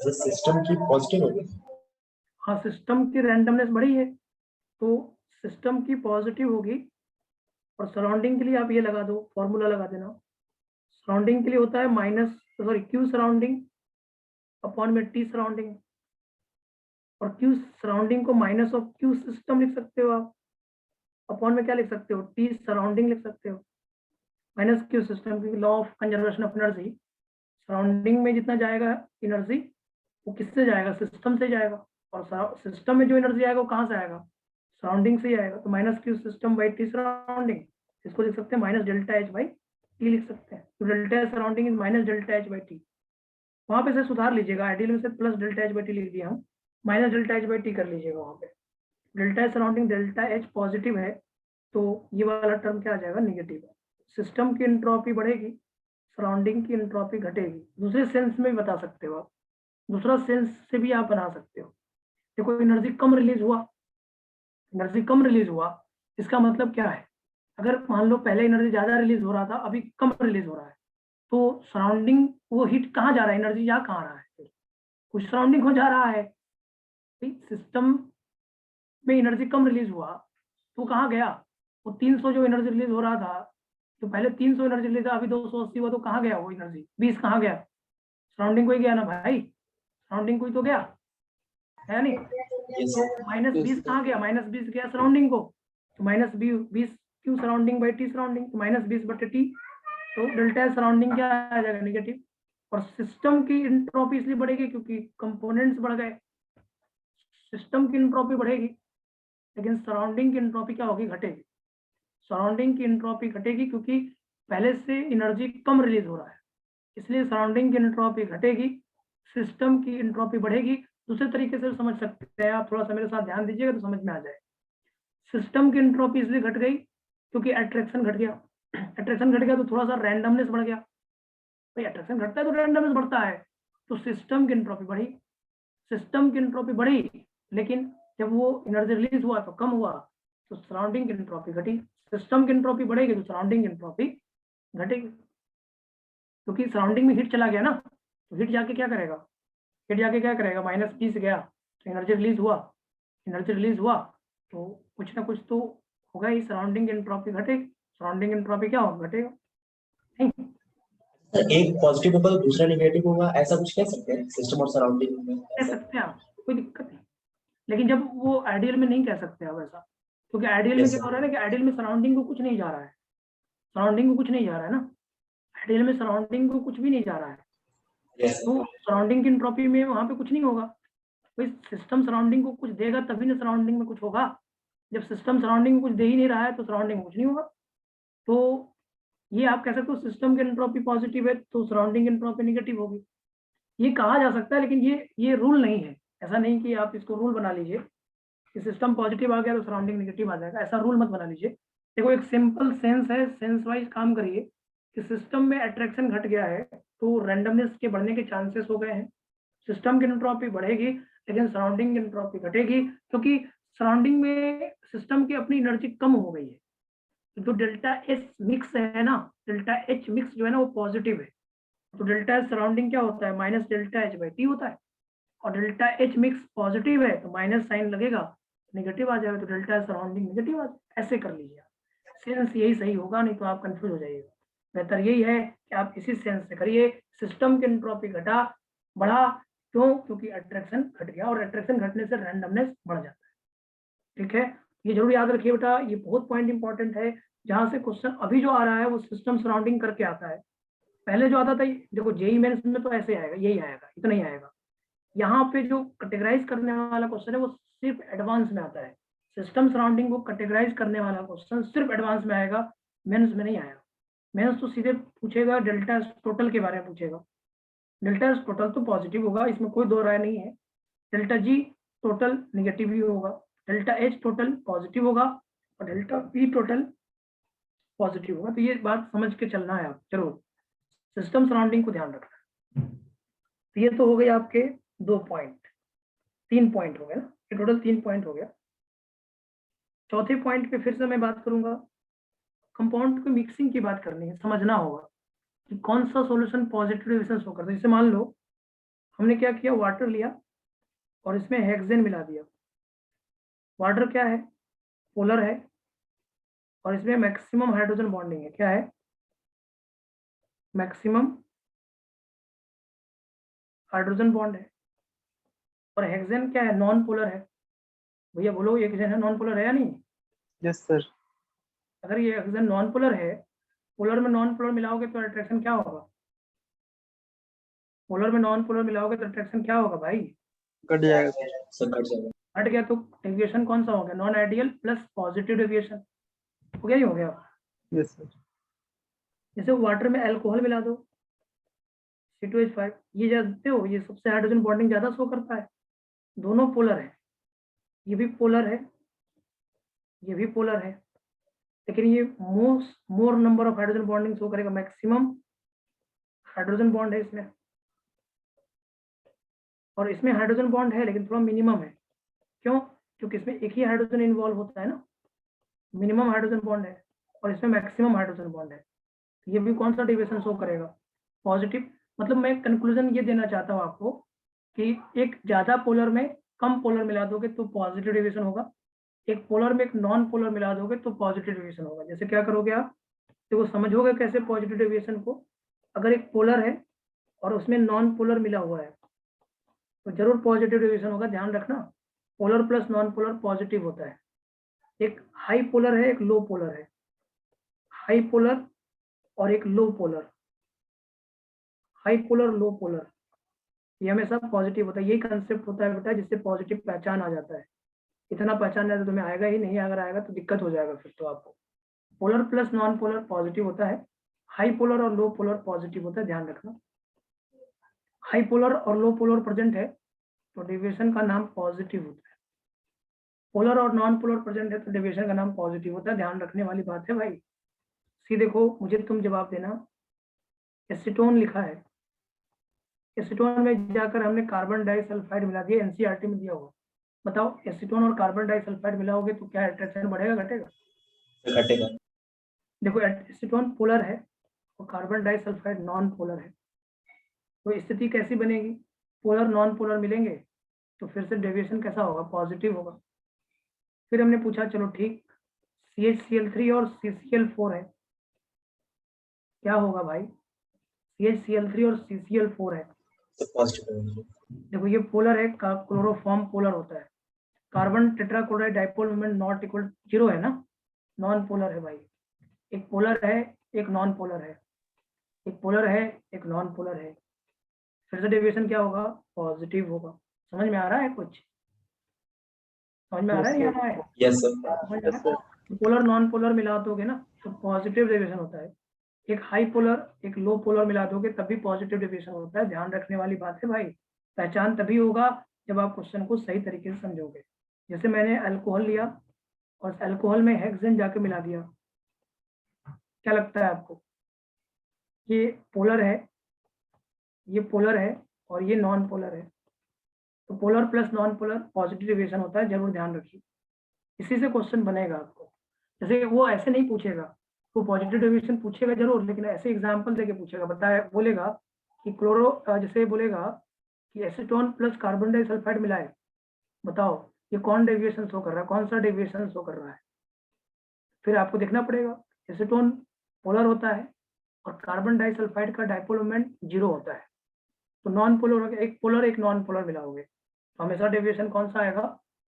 S2: सिस्टम की पॉजिटिव होगी।
S1: हाँ, सिस्टम की रैंडमनेस बढ़ी है तो सिस्टम की पॉजिटिव होगी, और सराउंडिंग के लिए आप ये लगा दो, फॉर्मूला लगा देना। सराउंडिंग के लिए होता है माइनस क्यू सराउंडिंग अपॉन में टी सराउंडिंग, और क्यू सराउंडिंग को माइनस ऑफ क्यू सिस्टम लिख सकते हो आप, अपॉन में क्या लिख सकते हो, टी सराउंडिंग लिख सकते हो, माइनस क्यू सिस्टम, क्योंकि law of conservation of energy, surrounding में जितना जाएगा एनर्जी वो किससे जाएगा, सिस्टम से जाएगा, और सिस्टम में जो एनर्जी आएगा वो कहाँ से आएगा, सराउंडिंग से ही आएगा। तो minus Q system by T surrounding, इसको लिख सकते हैं minus delta H by T लिख सकते हैं। तो delta surrounding is minus delta H by T, वहां पे से सुधार लीजिएगा, आइडियल में से plus delta H by T लिख दिया हम, minus delta H by T कर लीजिएगा वहां पे। Delta surrounding delta H positive है तो ये वाला टर्म क्या आ जाएगा, निगेटिव। सिस्टम की एंट्रोपी बढ़ेगी, सराउंडिंग की एंट्रोपी घटेगी। दूसरे सेंस में भी बता सकते हो आप, दूसरा सेंस से भी आप बना सकते हो। देखो एनर्जी कम रिलीज हुआ, एनर्जी कम रिलीज हुआ, इसका मतलब क्या है, अगर मान लो पहले एनर्जी ज्यादा रिलीज हो रहा था, अभी कम रिलीज हो रहा है, तो सराउंडिंग वो हीट कहाँ जा रहा है, एनर्जी यहाँ कहाँ रहा है, कुछ सराउंडिंग हो जा रहा है। सिस्टम में एनर्जी कम रिलीज हुआ तो कहाँ गया, वो 300 जो एनर्जी रिलीज हो रहा था, तो पहले 300 एनर्जी रिलीज था, अभी 280 हुआ, तो कहाँ गया वो एनर्जी, 20 कहाँ गया, सराउंडिंग को ही गया ना भाई, सराउंडिंग को ही तो गया है नहीं, माइनस 20 कहाँ गया, माइनस 20 गया सराउंडिंग को, तो minus 20 Q surrounding by T surrounding, तो माइनस 20 बटे टी, तो डेल्टा सराउंडिंग क्या आ जाएगा, निगेटिव। और सिस्टम की एंट्रोपी इसलिए बढ़ेगी क्योंकि कंपोनेंट्स बढ़ गए, सिस्टम की एंट्रोपी बढ़ेगी, लेकिन सराउंडिंग की एंट्रोपी क्या होगी, घटेगी। सराउंडिंग की एंट्रोपी घटेगी क्योंकि पहले से एनर्जी कम रिलीज हो रहा है, इसलिए सराउंडिंग की एंट्रोपी घटेगी, सिस्टम की एंट्रोपी बढ़ेगी। दूसरे तरीके से समझ सकते हैं आप, थोड़ा सा मेरे साथ ध्यान दीजिएगा तो समझ में आ जाए। सिस्टम की एंट्रोपी इसलिए घट गई क्योंकि अट्रैक्शन घट गया, अट्रैक्शन घट गया तो थोड़ा सा रैंडमनेस बढ़ गया, भाई अट्रैक्शन घटता है तो रैंडमनेस बढ़ता है, तो सिस्टम की एंट्रोपी बढ़ी, सिस्टम की एंट्रोपी बढ़ी, लेकिन जब वो एनर्जी रिलीज हुआ तो कम हुआ, तो सराउंडिंग की एंट्रोपी घटी। सिस्टम की एंट्रोपी बढ़ेगी तो सराउंडिंग की एंट्रोपी घटेगी, क्योंकि सराउंडिंग में हीट चला गया ना, तो हीट जाके क्या करेगा, हीट जाके क्या करेगा, माइनस 20 गया तो एनर्जी रिलीज हुआ, एनर्जी रिलीज हुआ तो कुछ ना कुछ तो होगा ही, सराउंडिंग एंट्रोपी घटेगी, सराउंडिंग एंट्रोपी क्या होगा, घटेगा नहीं।
S2: सर एक पॉजिटिव होगा तो दूसरा नेगेटिव होगा, ऐसा कुछ कह सकते हैं सिस्टम और सराउंडिंग में
S1: कह
S2: ऐसा?
S1: सकते हैं आप, कोई दिक्कत नहीं, लेकिन जब वो आइडियल में नहीं कह सकते आप ऐसा, क्योंकि आइडियल में
S2: यस
S1: क्या हो
S2: सर।
S1: रहा है ना, कि आइडियल में सराउंडिंग को कुछ नहीं जा रहा है, सराउंडिंग को कुछ नहीं जा रहा है ना, आइडियल में सराउंडिंग को कुछ भी नहीं जा रहा है,
S2: यस
S1: तो सराउंडिंग की एंट्रोपी में वहां पे कुछ नहीं होगा, भाई सिस्टम सराउंडिंग को कुछ देगा तभी ना सराउंडिंग में कुछ होगा, जब सिस्टम सराउंडिंग में कुछ दे ही नहीं रहा है तो सराउंडिंग में कुछ नहीं होगा। तो ये आप कह सकते हो सिस्टम की एंट्रोपी पॉजिटिव है तो सराउंडिंग एंट्रोपी नेगेटिव होगी, ये कहा जा सकता है, लेकिन ये रूल नहीं है, ऐसा नहीं कि आप इसको रूल बना लीजिए कि सिस्टम पॉजिटिव आ गया तो सराउंडिंग नेगेटिव आ जाएगा, ऐसा रूल मत बना लीजिए। देखो एक सिंपल सेंस है, सेंस वाइज काम करिए कि सिस्टम में अट्रैक्शन घट गया है तो रैंडमनेस के बढ़ने के चांसेस हो गए हैं, सिस्टम की एंट्रोपी बढ़ेगी लेकिन सराउंडिंग की एंट्रोपी घटेगी, क्योंकि सराउंडिंग में सिस्टम की अपनी एनर्जी कम हो गई है, जो डेल्टा एच मिक्स है ना, डेल्टा एच मिक्स जो है ना वो पॉजिटिव है, तो डेल्टा एच सराउंडिंग क्या होता है, minus delta H by T होता है, और डेल्टा एच मिक्स पॉजिटिव है तो माइनस साइन लगेगा, नेगेटिव आ जाएगा, तो डेल्टा एच सराउंडिंग नेगेटिव आ जाएगा। ऐसे कर लीजिए आप, सेंस यही सही होगा, नहीं तो आप कंफ्यूज हो जाइएगा। बेहतर यही है कि आप इसी सेंस से करिए, सिस्टम की एंट्रोपी घटा बढ़ा, क्यों, क्योंकि अट्रैक्शन घट गया, और अट्रैक्शन घटने से रैंडमनेस बढ़ जाता है। ठीक है, ये जरूर याद रखिए बेटा, ये बहुत पॉइंट इंपॉर्टेंट है, जहां से क्वेश्चन अभी जो आ रहा है वो सिस्टम सराउंडिंग करके आता है, पहले जो आता था देखो जेई मेंस में तो ऐसे आएगा, यही आएगा, इतना ही आएगा। यहाँ पे जो कैटेगराइज करने वाला क्वेश्चन है वो सिर्फ एडवांस में आता है, सिस्टम सराउंडिंग को कैटेगराइज करने वाला क्वेश्चन सिर्फ एडवांस में आएगा, मेंस में नहीं आएगा। मेंस तो सीधे पूछेगा डेल्टा टोटल के बारे में पूछेगा, डेल्टा टोटल तो पॉजिटिव होगा, इसमें कोई दो राय नहीं है, डेल्टा जी टोटल निगेटिव ही होगा, डेल्टा एच टोटल पॉजिटिव होगा, और डेल्टा पी टोटल पॉजिटिव होगा। तो ये बात समझ के चलना है आप जरूर, सिस्टम सराउंडिंग को ध्यान रखना है। तो ये तो हो गए आपके 2 पॉइंट, 3 पॉइंट हो गए ना, ये टोटल 3 पॉइंट हो गया। चौथे पॉइंट पे फिर से मैं बात करूंगा, कंपाउंड की मिक्सिंग की बात करनी है, समझना होगा कि कौन सा सॉल्यूशन पॉजिटिव डिविजन शो करता है। जैसे मान लो हमने क्या किया, वाटर लिया और इसमें हेक्सेन मिला दिया। वाटर क्या है, पोलर है और इसमें मैक्सिमम हाइड्रोजन बॉन्डिंग है। क्या है, मैक्सिमम हाइड्रोजन बॉन्ड है। और हेक्सेन क्या है, नॉन पोलर है। भैया बोलो, ये हेक्सेन है नॉन पोलर है या नहीं?
S3: Yes sir.
S1: अगर ये हेक्सेन नॉन पोलर है, पोलर में नॉन पोलर मिलाओगे तो अट्रैक्शन क्या होगा? पोलर में नॉन पोलर मिलाओगे तो अट्रैक्शन क्या होगा भाई?
S3: कट जाएगा।
S2: सर कट जाएगा।
S1: हट गया तो डेविएशन कौन सा हो गया, non ideal plus positive deviation, हो गया ही हो गया।
S3: Yes sir.
S1: जैसे वाटर में अल्कोहल मिला दो, C2H5, ये जानते हो ये सबसे हाइड्रोजन बॉन्डिंग ज्यादा शो करता है। दोनों पोलर है, ये भी पोलर है, ये भी पोलर है, लेकिन ये मोर number of hydrogen bonding show करेगा, मैक्सिमम हाइड्रोजन बॉन्ड है इसमें। और इसमें हाइड्रोजन बॉन्ड है लेकिन थोड़ा मिनिमम है। क्यों? क्योंकि इसमें एक ही हाइड्रोजन इन्वॉल्व होता है ना, मिनिमम हाइड्रोजन बॉन्ड है और इसमें मैक्सिमम हाइड्रोजन बॉन्ड है। ये भी कौन सा डेविएशन शो करेगा, पॉजिटिव। मतलब मैं कंक्लूजन ये देना चाहता हूँ आपको कि एक ज्यादा पोलर में कम पोलर मिला दोगे तो पॉजिटिव डेविएशन होगा, एक पोलर में एक नॉन पोलर मिला दोगे तो पॉजिटिव डेविएशन होगा। जैसे क्या करोगे आप, देखो समझोगे कैसे पॉजिटिव डेविएशन को। अगर एक पोलर है और उसमें नॉन पोलर मिला हुआ है तो जरूर पॉजिटिव डेविएशन होगा, ध्यान रखना। Polar plus non polar positive होता है। एक हाई पोलर है, एक लो पोलर है, हाई पोलर और एक लो पोलर, हाई पोलर लो पोलर, ये हमेशा पॉजिटिव होता है। यही कंसेप्ट होता है बेटा जिससे पॉजिटिव पहचान आ जाता है। इतना पहचान तो तुम्हें आएगा ही नहीं, अगर आएगा तो दिक्कत हो जाएगा फिर तो आपको। Polar plus non polar positive होता है, हाई पोलर और लो पोलर पॉजिटिव होता है, ध्यान रखना। हाई पोलर और लो पोलर प्रेजेंट है तो डेविएशन का नाम पॉजिटिव होता है, पोलर और नॉन पोलर प्रेजेंट है तो डेविएशन का नाम पॉजिटिव होता है, ध्यान रखने वाली बात है भाई। सी देखो, मुझे तुम जवाब देना, एसीटोन लिखा है, एसीटोन में जाकर हमने कार्बन डाइसल्फाइड मिला दिया, एनसीईआरटी में दिया हुआ। बताओ एसीटोन और कार्बन डाइसल्फाइड मिलाओगे तो क्या अट्रैक्शन बढ़ेगा घटेगा?
S2: घटेगा।
S1: देखो एसीटोन पोलर है और कार्बन डाइसल्फाइड नॉन पोलर है, तो स्थिति कैसी बनेगी, पोलर नॉन पोलर मिलेंगे तो फिर से डेविएशन कैसा होगा, पॉजिटिव होगा। फिर हमने पूछा चलो ठीक, CHCl3 और CCl4 है, क्या होगा भाई, CHCl3 और CCl4 है।
S2: तो पॉजिटिव।
S1: देखो ये पोलर है, क्लोरोफॉर्म पोलर होता है, carbon tetrachloride dipole moment not equal 0 है ना, नॉन पोलर है भाई। एक पोलर है, एक नॉन पोलर है, एक पोलर है, एक नॉन पोलर है, फिर से डेविएशन क्या होगा, पॉजिटिव होगा। समझ में आ रहा है कुछ, समझ में आ रहा है, नहीं आ रहा है?
S2: Yes sir.
S1: समझ में आ रहा है? पोलर नॉन पोलर मिला दोगे ना तो पॉजिटिव डेविएशन होता है, एक हाई पोलर एक लो पोलर मिला दोगे तब भी पॉजिटिव डेविएशन होता है, ध्यान रखने वाली बात है भाई। पहचान तभी होगा जब आप क्वेश्चन को सही तरीके से समझोगे। जैसे मैंने अल्कोहल लिया और अल्कोहल में हेक्सेन जाके मिला दिया, क्या लगता है आपको, ये पोलर है, ये पोलर है और ये नॉन पोलर है, तो polar plus non polar positive deviation होता है, जरूर ध्यान रखिए। इसी से क्वेश्चन बनेगा आपको। जैसे वो ऐसे नहीं पूछेगा, वो पॉजिटिव डेविएशन पूछेगा जरूर, लेकिन ऐसे एग्जांपल देके पूछेगा, बताए बोलेगा कि जैसे बोलेगा कि एसीटोन प्लस कार्बन डाइसल्फाइड मिलाए, बताओ ये कौन डेविएशन शो कर रहा है, कौन सा डेविएशन शो कर रहा है। फिर आपको देखना पड़ेगा, एसीटोन पोलर होता है और कार्बन डाइसल्फाइड का डाइपोल मोमेंट 0 होता है, तो नॉन पोलर, एक पोलर एक नॉन पोलर मिलाओगे तो हमेशा डेविएशन कौन सा आएगा,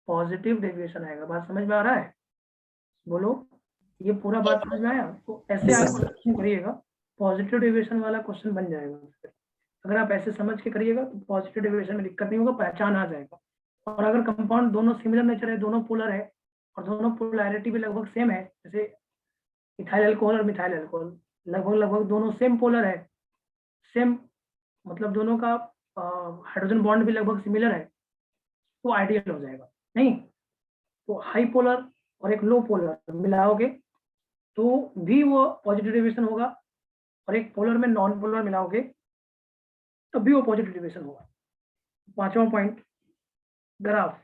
S1: पॉजिटिव डेविएशन आएगा। बात समझ में आ रहा है, बोलो ये पूरा बात समझ में आया? तो ऐसे
S2: Yes,
S1: आप
S2: sir.
S1: क्वेश्चन करिएगा, पॉजिटिव डेविएशन वाला क्वेश्चन बन जाएगा। अगर आप ऐसे समझ के करिएगा तो पॉजिटिव डेविएशन में दिक्कत नहीं होगा, पहचान आ जाएगा। और अगर कंपाउंड दोनों सिमिलर नेचर है, दोनों पोलर है और दोनों पोलैरिटी भी लगभग सेम है, जैसे इथाइल अल्कोहल और मिथाइल अल्कोहल लगभग लगभग दोनों सेम पोलर है, सेम मतलब दोनों का हाइड्रोजन बॉन्ड भी लगभग सिमिलर है, तो आइडियल हो जाएगा। नहीं तो हाई पोलर और एक लो पोलर मिलाओगे तो भी वो पॉजिटिव डेविएशन होगा, और एक पोलर में नॉन पोलर मिलाओगे तब भी वो पॉजिटिव डेविएशन होगा। 5वां पॉइंट, ग्राफ।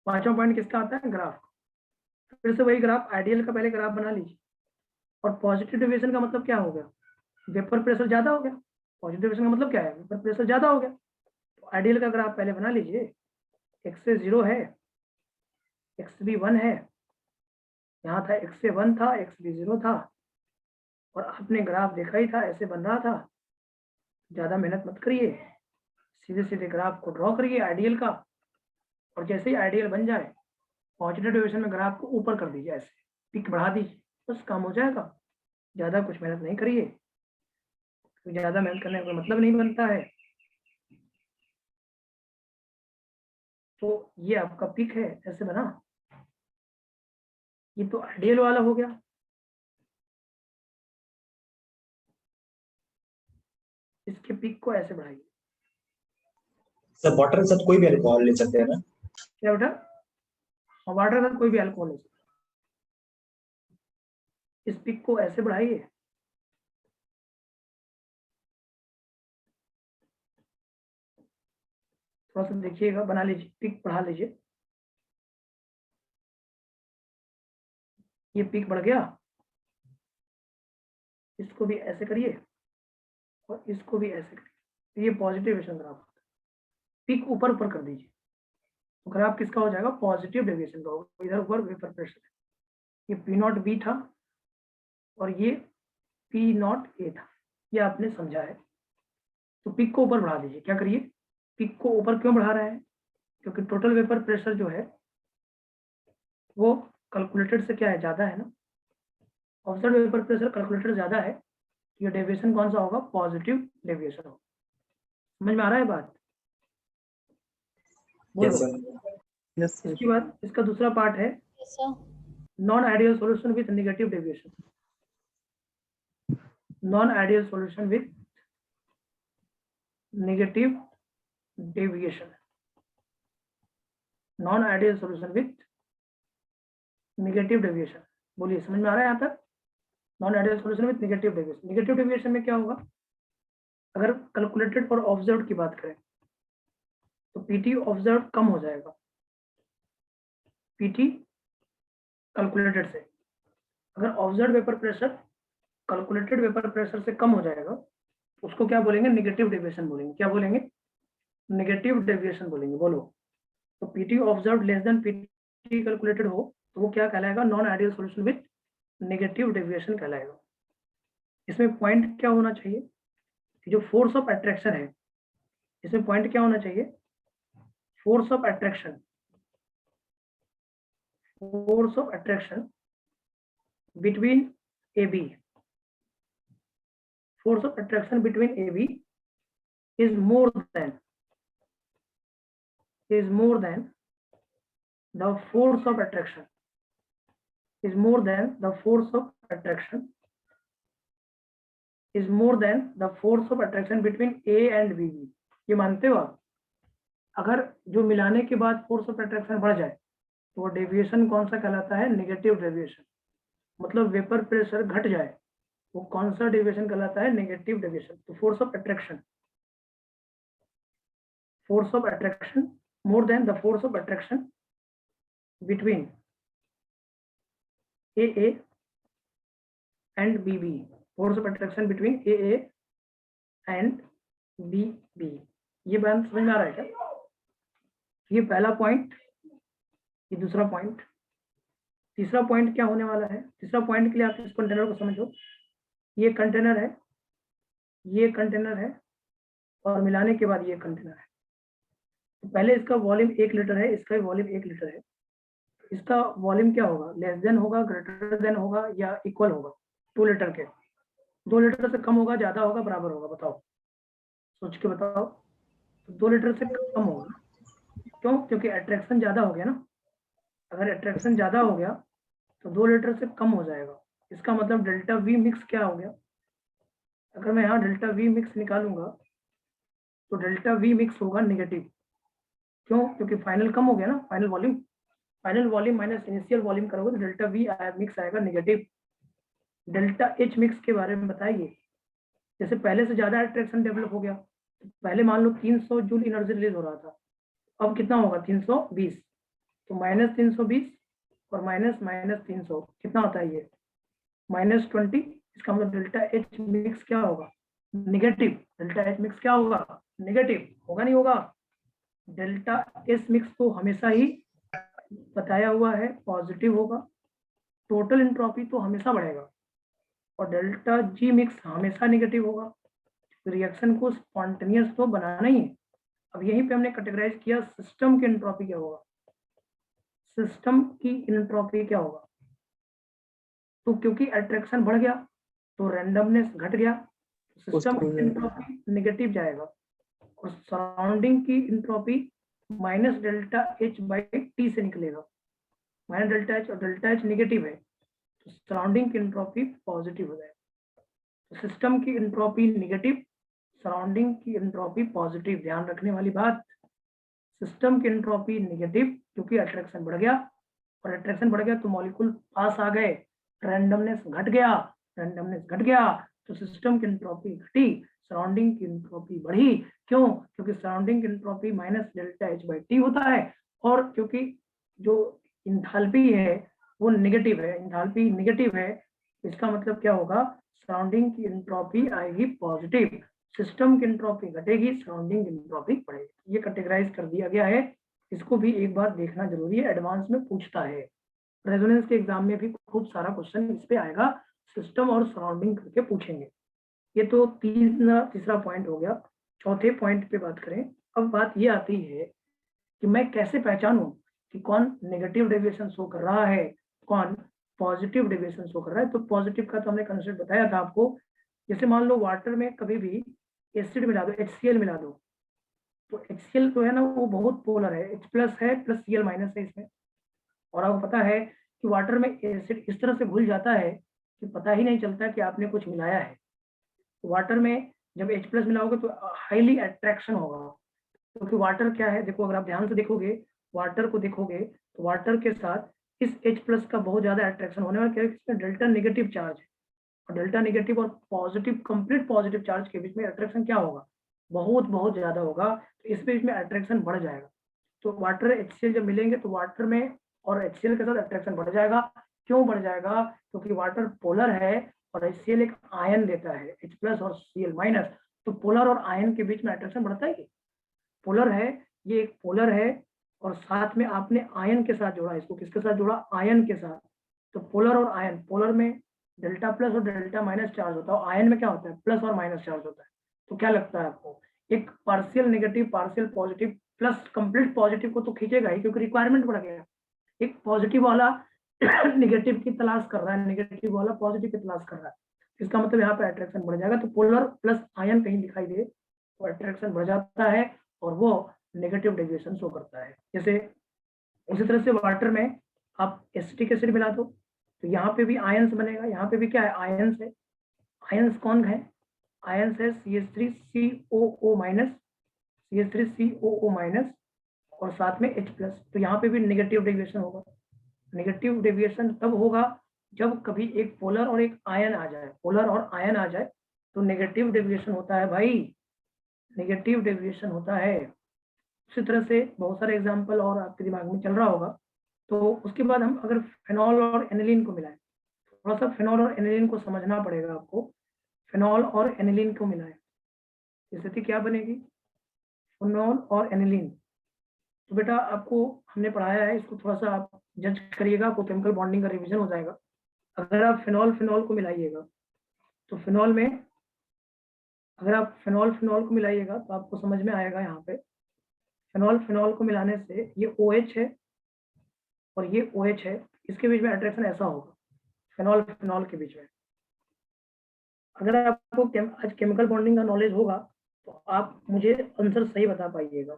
S1: 5वां पॉइंट किसका आता है? ग्राफ। फिर से वही ग्राफ, आइडियल का पहले ग्राफ बना लीजिए। और पॉजिटिव डेविएशन का मतलब क्या हो गया? वेपर प्रेशर ज्यादा हो गया। पॉजिटिव डेविएशन का मतलब क्या है? वेपर प्रेशर ज्यादा हो गया। तो आइडियल का ग्राफ पहले बना लीजिए। x से 0 है, x भी 1 है, यहाँ था x से 1 था, x भी 0 था, और आपने ग्राफ देखा ही था ऐसे बन रहा था। ज्यादा मेहनत मत करिए, सीधे सीधे ग्राफ को ड्रॉ करिए आइडियल का, और जैसे ही आइडियल बन जाए पॉजिटिव डेविएशन में ग्राफ को ऊपर कर दीजिए, ऐसे पिक बढ़ा दीजिए, बस काम हो जाएगा। ज्यादा कुछ मेहनत नहीं करिए, ज्यादा मेहनत करने का कोई मतलब नहीं बनता है। तो ये आपका पिक है, ऐसे बना। ये तो आइडियल वाला हो गया। इसके पिक को ऐसे बढ़ाइए।
S2: सर वाटर के साथ कोई भी अल्कोहल ले सकते हैं ना?
S1: क्या बेटा? और वाटर के साथ कोई भी अल्कोहल ले सकते। इस पिक को ऐसे बढ़ाइए। थोड़ा सा देखिएगा, बना लीजिए, पिक बढ़ा लीजिए। ये पिक बढ़ गया, इसको भी ऐसे करिए और इसको भी ऐसे करिए। ये पॉजिटिव डेविएशन ग्राफ, पिक ऊपर ऊपर कर दीजिए, तो ग्राफ किसका हो जाएगा? पॉजिटिव डेविएशन का होगा। इधर ऊपर वेपर प्रेशर, ये पी नॉट बी था और ये पी नॉट ए था, ये आपने समझा है। तो पिक को ऊपर बढ़ा दीजिए। क्या करिए? पिक को ऊपर क्यों बढ़ा रहे हैं? क्योंकि टोटल वेपर प्रेशर जो है वो कैलकुलेटेड से क्या है? ज्यादा है ना। ऑब्जर्व वेपर प्रेशर कैलकुलेटेड ज्यादा है, ये डेविएशन कौन सा होगा? पॉजिटिव डेविएशन होगा। समझ में आ रहा है बात?
S2: यस
S1: बोलो।
S2: सर।
S3: Yes, sir.
S1: इसके बाद इसका दूसरा पार्ट है
S4: Yes, sir.
S1: Non ideal solution with negative deviation. Non ideal solution with negative deviation. Non ideal solution with negative deviation. बोलिए, समझ में आ रहा है यहाँ तक? Non ideal solution with negative deviation. Negative deviation में क्या होगा? अगर कैलकुलेटेड और ऑब्जर्व्ड की बात करें तो पीटी ऑब्जर्व्ड कम हो जाएगा पीटी कैलकुलेटेड से। अगर observed vapour pressure calculated vapour pressure से कम हो जाएगा, उसको क्या बोलेंगे? नेगेटिव डेविएशन बोलेंगे। क्या बोलेंगे? नेगेटिव डेविएशन बोलेंगे। बोलो। तो PT observed less than PT calculated हो तो वो क्या कहलाएगा? Non ideal solution with negative deviation कहलाएगा। इसमें पॉइंट क्या होना चाहिए कि जो फोर्स ऑफ अट्रैक्शन है, इसमें पॉइंट क्या होना चाहिए? Force of attraction. Force of attraction between AB, force of attraction between AB is more than the force of attraction is more than the force of attraction is more than the force of attraction between A and B। ये मानते हो आप? अगर जो मिलाने के बाद force of attraction बढ़ जाए तो वो डेविएशन कौन सा कहलाता है? Negative deviation. मतलब वेपर प्रेशर घट जाए वो कौन सा डेविएशन कहलाता है? Negative deviation. तो force of attraction more than the force of attraction between AA and BB। force of attraction between AA and BB। ये बात समझ में आ रहा है क्या? ये पहला पॉइंट, ये दूसरा पॉइंट। तीसरा पॉइंट क्या होने वाला है? तीसरा पॉइंट के लिए आप इस कंटेनर को समझो। ये कंटेनर है, ये कंटेनर है, और मिलाने के बाद ये कंटेनर है। तो पहले इसका वॉल्यूम 1 लीटर है, इसका भी वॉल्यूम 1 लीटर है। इसका वॉल्यूम क्या होगा? लेस देन होगा, ग्रेटर देन होगा, या इक्वल होगा 2 लीटर के? 2 लीटर से कम होगा, ज्यादा होगा, बराबर होगा? बताओ, सोच के बताओ। तो 2 लीटर से कम होगा। क्यों? क्योंकि अट्रैक्शन ज्यादा हो गया ना। अगर अट्रैक्शन ज्यादा हो गया तो 2 लीटर से कम हो जाएगा। इसका मतलब डेल्टा वी मिक्स क्या हो गया? अगर मैं यहाँ डेल्टा वी मिक्स निकालूंगा तो डेल्टा वी मिक्स होगा नेगेटिव। क्यों? क्योंकि फाइनल कम हो गया ना, final volume. Final volume minus initial volume करोगे तो डेल्टा वी मिक्स आएगा नेगेटिव। डेल्टा एच मिक्स के बारे में बताइए। जैसे पहले से ज्यादा अट्रैक्शन डेवलप हो गया, तो पहले मान लो 300 जूल एनर्जी रिलीज हो रहा था, अब कितना होगा 320, तो माइनस 320 और माइनस माइनस 300 कितना होता है ये -20। इसका मतलब डेल्टा एच मिक्स क्या होगा नेगेटिव। डेल्टा एच मिक्स क्या होगा नेगेटिव, होगा नहीं होगा। डेल्टा एस मिक्स तो हमेशा ही बताया हुआ है पॉजिटिव होगा। टोटल एंट्रोपी तो हमेशा बढ़ेगा, और डेल्टा जी मिक्स हमेशा नेगेटिव होगा। रिएक्शन को स्पॉन्टेनियस तो बनाना ही है। अब यहीं पे हमने कैटेगराइज किया सिस्टम की एंट्रोपी क्या होगा। सिस्टम की एंट्रोपी क्या होगा, तो क्योंकि अट्रैक्शन बढ़ गया तो रैंडमनेस घट गया, सिस्टम की एंट्रोपी नेगेटिव जाएगा, और सराउंडिंग की entropy minus delta H by T से निकलेगा। माइनस डेल्टा एच और डेल्टा एच नेगेटिव है तो सराउंडिंग की एंट्रोपी पॉजिटिव हो जाएगा। तो सिस्टम की एंट्रोपी नेगेटिव, सराउंडिंग की एंट्रोपी पॉजिटिव। ध्यान रखने वाली बात, सिस्टम की एंट्रोपी नेगेटिव क्योंकि अट्रैक्शन बढ़ गया, और अट्रैक्शन बढ़ गया तो मॉलिक्यूल पास आ गए, रैंडमनेस घट गया। रैंडमनेस घट गया तो सिस्टम की एंट्रोपी घटी, सराउंडिंग की एंट्रोपी बढ़ी। क्यों? क्योंकि सराउंडिंग की entropy minus delta H by T होता है, और क्योंकि जो इंथैल्पी है वो नेगेटिव है, इंथैल्पी नेगेटिव है, इसका मतलब क्या होगा सराउंडिंग की एंट्रोपी आएगी पॉजिटिव, सिस्टम की एंट्रोपी घटेगी, सराउंडिंग की एंट्रोपी बढ़ेगी। ये कैटेगराइज कर दिया गया है, इसको भी एक बार देखना जरूरी है, एडवांस में पूछता है। रेजोनेंस के एग्जाम में भी खूब सारा क्वेश्चन इस पे आएगा, सिस्टम और सराउंडिंग करके पूछेंगे। ये तो तीसरा पॉइंट हो गया। चौथे पॉइंट पे बात करें। अब बात ये आती है कि मैं कैसे पहचानूं कि कौन नेगेटिव डेविएशन शो कर रहा है, कौन पॉजिटिव डेविएशन शो कर रहा है। तो पॉजिटिव का तो हमने कंसेप्ट बताया था आपको। जैसे मान लो वाटर में कभी भी एसिड मिला दो, HCl मिला दो, तो HCl जो है ना वो बहुत पोलर है, H प्लस है प्लस Cl माइनस है इसमें। और आपको पता है कि वाटर में एसिड इस तरह से घुल जाता है कि पता ही नहीं चलता कि आपने कुछ मिलाया है। तो वाटर में जब H प्लस मिलाओगे तो हाईली अट्रैक्शन होगा, क्योंकि वाटर क्या है, देखो अगर आप ध्यान से देखोगे वाटर को देखोगे तो वाटर के साथ इस H प्लस का बहुत ज्यादा अट्रैक्शन होने वाला, क्या इसमें डेल्टा नेगेटिव चार्ज है, और डेल्टा नेगेटिव और पॉजिटिव कंप्लीट पॉजिटिव चार्ज के बीच में अट्रैक्शन क्या होगा बहुत बहुत ज्यादा होगा, तो इस बीच में अट्रैक्शन बढ़ जाएगा। तो वाटर HCl जब मिलेंगे तो वाटर में और HCl के साथ अट्रैक्शन बढ़ जाएगा। क्यों बढ़ जाएगा? क्योंकि वाटर पोलर है और HCl एक आयन देता है, H प्लस और Cl माइनस, तो पोलर और आयन के बीच में अट्रैक्शन बढ़ता है। पोलर है, ये एक पोलर है, और साथ में आपने आयन के साथ जोड़ा, इसको किसके साथ जोड़ा आयन के साथ। तो पोलर और आयन, पोलर में डेल्टा प्लस और डेल्टा माइनस चार्ज होता है, आयन में क्या होता है प्लस और माइनस चार्ज होता है। तो क्या लगता है आपको, एक partial negative partial positive plus complete positive को तो खींचेगा ही, क्योंकि रिक्वायरमेंट बढ़ गया। एक पॉजिटिव वाला नेगेटिव की तलाश कर रहा है, नेगेटिव वाला पॉजिटिव की तलाश कर रहा है, इसका मतलब यहाँ पे अट्रैक्शन बढ़ जाएगा। तो पोलर प्लस आयन कहीं दिखाई दे तो अट्रैक्शन बढ़ जाता है और वो नेगेटिव डेविएशन शो करता है। जैसे उसी तरह से वाटर में आप एसिटिक एसिड मिला दो तो यहाँ पे भी आयंस बनेगा, यहाँ पे भी क्या है आयंस है। आयंस कौन है? आयंस है CH3COO माइनस, CH3COO माइनस और साथ में H प्लस। तो यहाँ पे भी नेगेटिव डेविएशन होगा। नेगेटिव डेविएशन तब होगा जब कभी एक पोलर और एक आयन आ जाए, पोलर और आयन आ जाए तो नेगेटिव डेविएशन होता है भाई, नेगेटिव डेविएशन होता है। उसी तरह से बहुत सारे एग्जाम्पल और आपके दिमाग में चल रहा होगा। तो उसके बाद हम अगर फेनॉल और एनिलीन को मिलाएं, थोड़ा सा फेनॉल और एनिलीन को समझना पड़ेगा आपको। फेनॉल और एनिलीन को मिलाएं, स्थिति क्या बनेगी? फेनॉल और एनिलीन। तो बेटा आपको हमने पढ़ाया है, इसको थोड़ा सा आप जज करिएगा, आपको केमिकल बॉन्डिंग का रिवीजन हो जाएगा। अगर आप फेनॉल फेनॉल को मिलाइएगा तो फेनॉल में अगर आप फेनॉल फेनॉल को मिलाइएगा तो आपको समझ में आएगा। यहाँ पे फेनॉल फेनॉल को मिलाने से ये OH है और ये OH है, इसके बीच में अट्रैक्शन ऐसा होगा फेनॉल फेनॉल के बीच में। अगर आपको आज केमिकल बॉन्डिंग का नॉलेज होगा तो आप मुझे आंसर सही बता पाइएगा।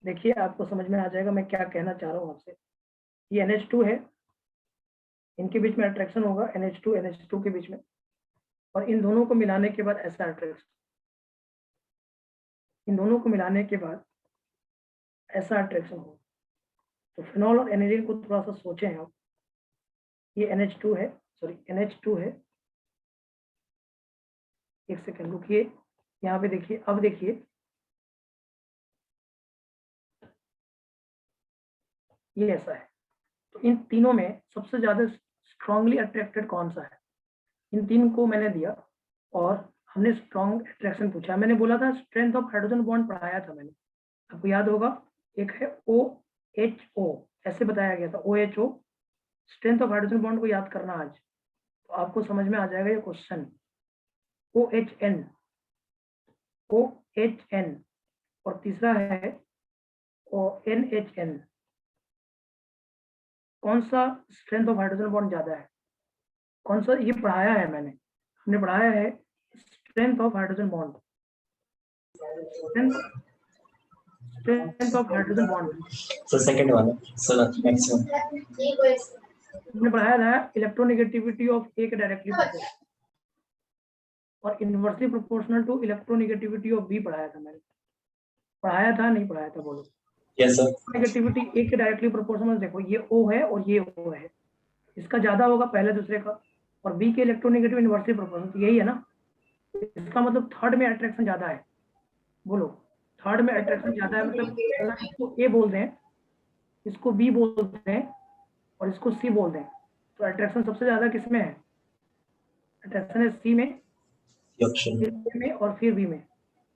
S1: देखिए आपको समझ में आ जाएगा मैं क्या कहना चाह रहा हूँ आपसे। ये NH2 है, इनके बीच में अट्रैक्शन होगा NH2 NH2 के बीच में, और इन दोनों को मिलाने के बाद ऐसा अट्रैक्शन, इन दोनों को मिलाने के बाद ऐसा अट्रैक्शन होगा। तो फिनॉल और एनिलीन को थोड़ा सा सोचें आप। ये NH2 है, सॉरी NH2 है। एक सेकंड रुकिए, यहाँ पे देखिए, अब देखिए ये ऐसा है। तो इन तीनों में सबसे ज्यादा स्ट्रांगली अट्रैक्टेड कौन सा है? इन तीन को मैंने दिया और हमने स्ट्रॉन्ग अट्रैक्शन पूछा। मैंने बोला था स्ट्रेंथ ऑफ हाइड्रोजन बॉन्ड पढ़ाया था मैंने, आपको याद होगा। एक है OHO, ऐसे बताया गया था OHO। Strength of hydrogen bond को याद करना आज, तो आपको समझ में आ जाएगा ये क्वेश्चन। OHN और तीसरा है NHN। कौन सा स्ट्रेंथ ऑफ हाइड्रोजन बॉन्ड ज्यादा है? कौन सा? ये पढ़ाया है मैंने, हमने पढ़ाया है strength of hydrogen bond, strength of hydrogen bond.
S2: Sir second वाला, सर मैक्सिमम
S1: हमने पढ़ाया था इलेक्ट्रोनेगेटिविटी ऑफ ए के डायरेक्टली और inversely proportional to electronegativity of B पढ़ाया था मैंने। पढ़ाया था नहीं पढ़ाया था बोलो?
S2: Yes sir.
S1: नेगेटिविटी ए के डायरेक्टली प्रोपोर्शनल, देखो ये O है और ये O है, इसका ज्यादा होगा पहले दूसरे का, और बी के इलेक्ट्रोनेगेटिव इनवर्सली प्रोपोर्शनल, यही है ना। इसका मतलब थर्ड में अट्रैक्शन ज्यादा है। बोलो, थर्ड में अट्रैक्शन ज्यादा है, मतलब अगर इसको ए बोल दें, इसको बी बोल दें और इसको सी बोल दें, तो अट्रैक्शन सबसे ज्यादा किसमें है? अट्रैक्शन है सी में,
S2: ऑप्शन
S1: फिर में और फिर बी में।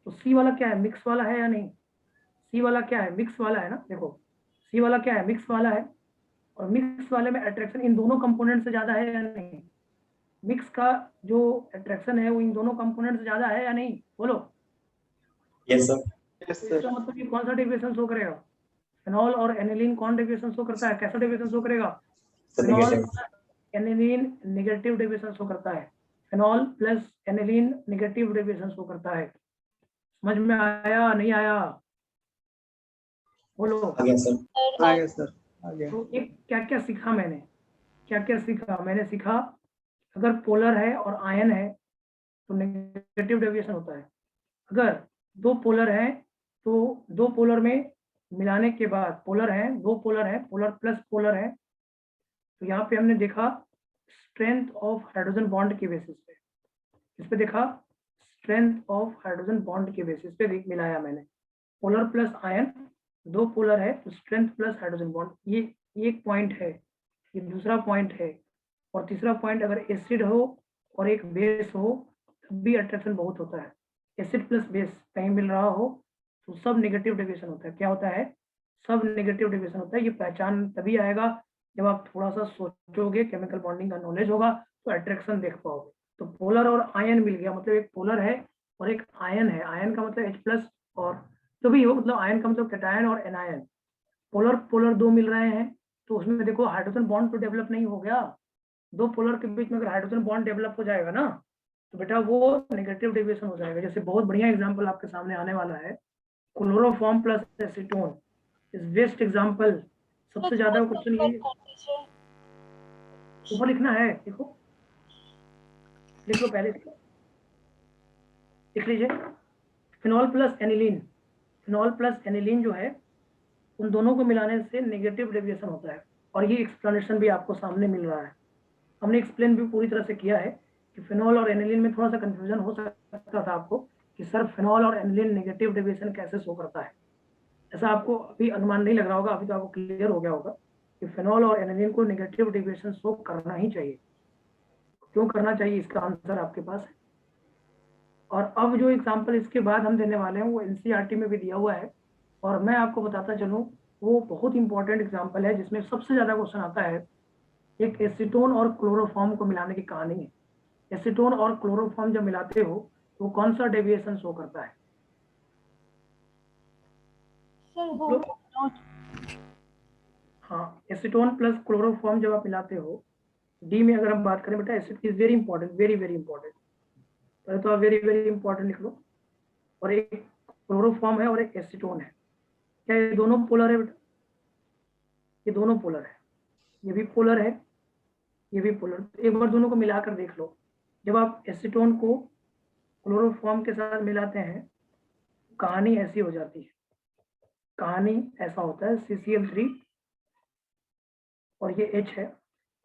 S1: तो सी वाला क्या है? मिक्स वाला है या नहीं? सी वाला क्या है? मिक्स वाला है ना। देखो सी वाला क्या है? मिक्स वाला है, और मिक्स वाले में अट्रैक्शन इन दोनों कंपोनेंट से ज्यादा है या नहीं? मिक्स का जो अट्रैक्शन है वो इन दोनों कंपोनेंट से ज्यादा है या नहीं? बोलो।
S2: Yes sir.
S3: Yes,
S1: तो इसका
S3: sir.
S1: मतलब ये कौन सा डेविएशन शो करेगा? फिनॉल और एनिलीन कौन डेविएशन शो करता है? कैसा डेविएशन शो करेगा? Phenol aniline negative deviation show करता है। Phenol plus aniline negative deviation show करता है। समझ में आया नहीं आया? बोलो।
S2: आ गया सर।
S3: आ गया सर, आ गया।
S1: तो एक क्या क्या सीखा मैंने, क्या क्या सीखा? मैंने सीखा अगर पोलर है और आयन है तो नेगेटिव डेविएशन होता है। अगर दो पोलर है तो दो पोलर में मिलाने के बाद, पोलर है, दो पोलर है, पोलर प्लस पोलर है, तो यहाँ पे हमने देखा स्ट्रेंथ ऑफ हाइड्रोजन बॉन्ड के बेसिस पे। इस पे देखा स्ट्रेंथ ऑफ हाइड्रोजन बॉन्ड के बेसिस पे मिलाया मैंने। पोलर प्लस आयन, दो पोलर है तो स्ट्रेंथ प्लस हाइड्रोजन बॉन्ड, ये एक पॉइंट है, ये दूसरा पॉइंट है। और तीसरा पॉइंट, अगर एसिड हो और एक बेस हो तब भी अट्रैक्शन बहुत होता है। एसिड प्लस बेस कहीं मिल रहा हो तो सब नेगेटिव डेविएशन होता है। क्या होता है? सब नेगेटिव डेविएशन होता है। ये पहचान तभी आएगा जब आप थोड़ा सा सोचोगे, केमिकल बॉन्डिंग का नॉलेज होगा तो अट्रैक्शन देख पाओगे। तो पोलर और आयन मिल गया, मतलब एक पोलर है और एक आयन है। आयन का मतलब H+ और जो भी हो, मतलब आयन का मतलब कैटायन और एनायन। पोलर पोलर दो मिल रहे हैं तो उसमें देखो हाइड्रोजन बॉन्ड तो डेवलप नहीं हो गया। दो पोलर के बीच में अगर हाइड्रोजन बॉन्ड डेवलप हो जाएगा ना तो बेटा वो नेगेटिव डेविएशन हो जाएगा। जैसे बहुत बढ़िया एग्जांपल आपके सामने आने वाला है, chloroform plus acetone is best example. सबसे ज्यादा क्वेश्चन ये ऊपर लिखना है, देखो लिख लो, पहले लिख लीजिए। Phenol plus aniline, phenol plus aniline जो है उन दोनों को मिलाने से नेगेटिव डेविएशन होता है, और ये एक्सप्लेनेशन भी आपको सामने मिल रहा है। हमने एक्सप्लेन भी पूरी तरह से किया है कि फिनॉल और एनिलीन में थोड़ा सा कंफ्यूजन हो सकता था आपको कि सर फिनॉल और एनिलीन नेगेटिव डेविएशन कैसे शो करता है। ऐसा आपको अभी अनुमान नहीं लग रहा होगा, अभी तो आपको क्लियर हो गया होगा कि फिनॉल और एनिलीन को नेगेटिव डेविएशन शो करना ही चाहिए। क्यों करना चाहिए, इसका आंसर आपके पास है। और अब जो एग्जाम्पल इसके बाद हम देने वाले हैं वो NCERT में भी दिया हुआ है, और मैं आपको बताता चलूँ वो बहुत इंपॉर्टेंट एग्जाम्पल है जिसमें सबसे ज्यादा क्वेश्चन आता है। एक एसीटोन और क्लोरोफॉर्म को मिलाने की कहानी है। एसीटोन और क्लोरोफॉर्म जब मिलाते हो तो कौन सा डेविएशन शो करता है? हाँ, एसीटोन प्लस क्लोरोफॉर्म जब आप मिलाते हो, डी में अगर हम बात करें बेटा, acid is very important, very very important. पहले तो आप वेरी वेरी इंपॉर्टेंट लिख लो। और एक क्लोरोफॉर्म है और एक एसीटोन है। क्या ये दोनों पोलर है बेटा? ये दोनों पोलर है, ये भी पोलर है, ये भी पोलर। एक बार दोनों को मिलाकर देख लो। जब आप एसीटोन को क्लोरोफॉर्म के साथ मिलाते हैं कहानी ऐसी हो जाती है। कहानी ऐसा होता है CCl3 और ये H है,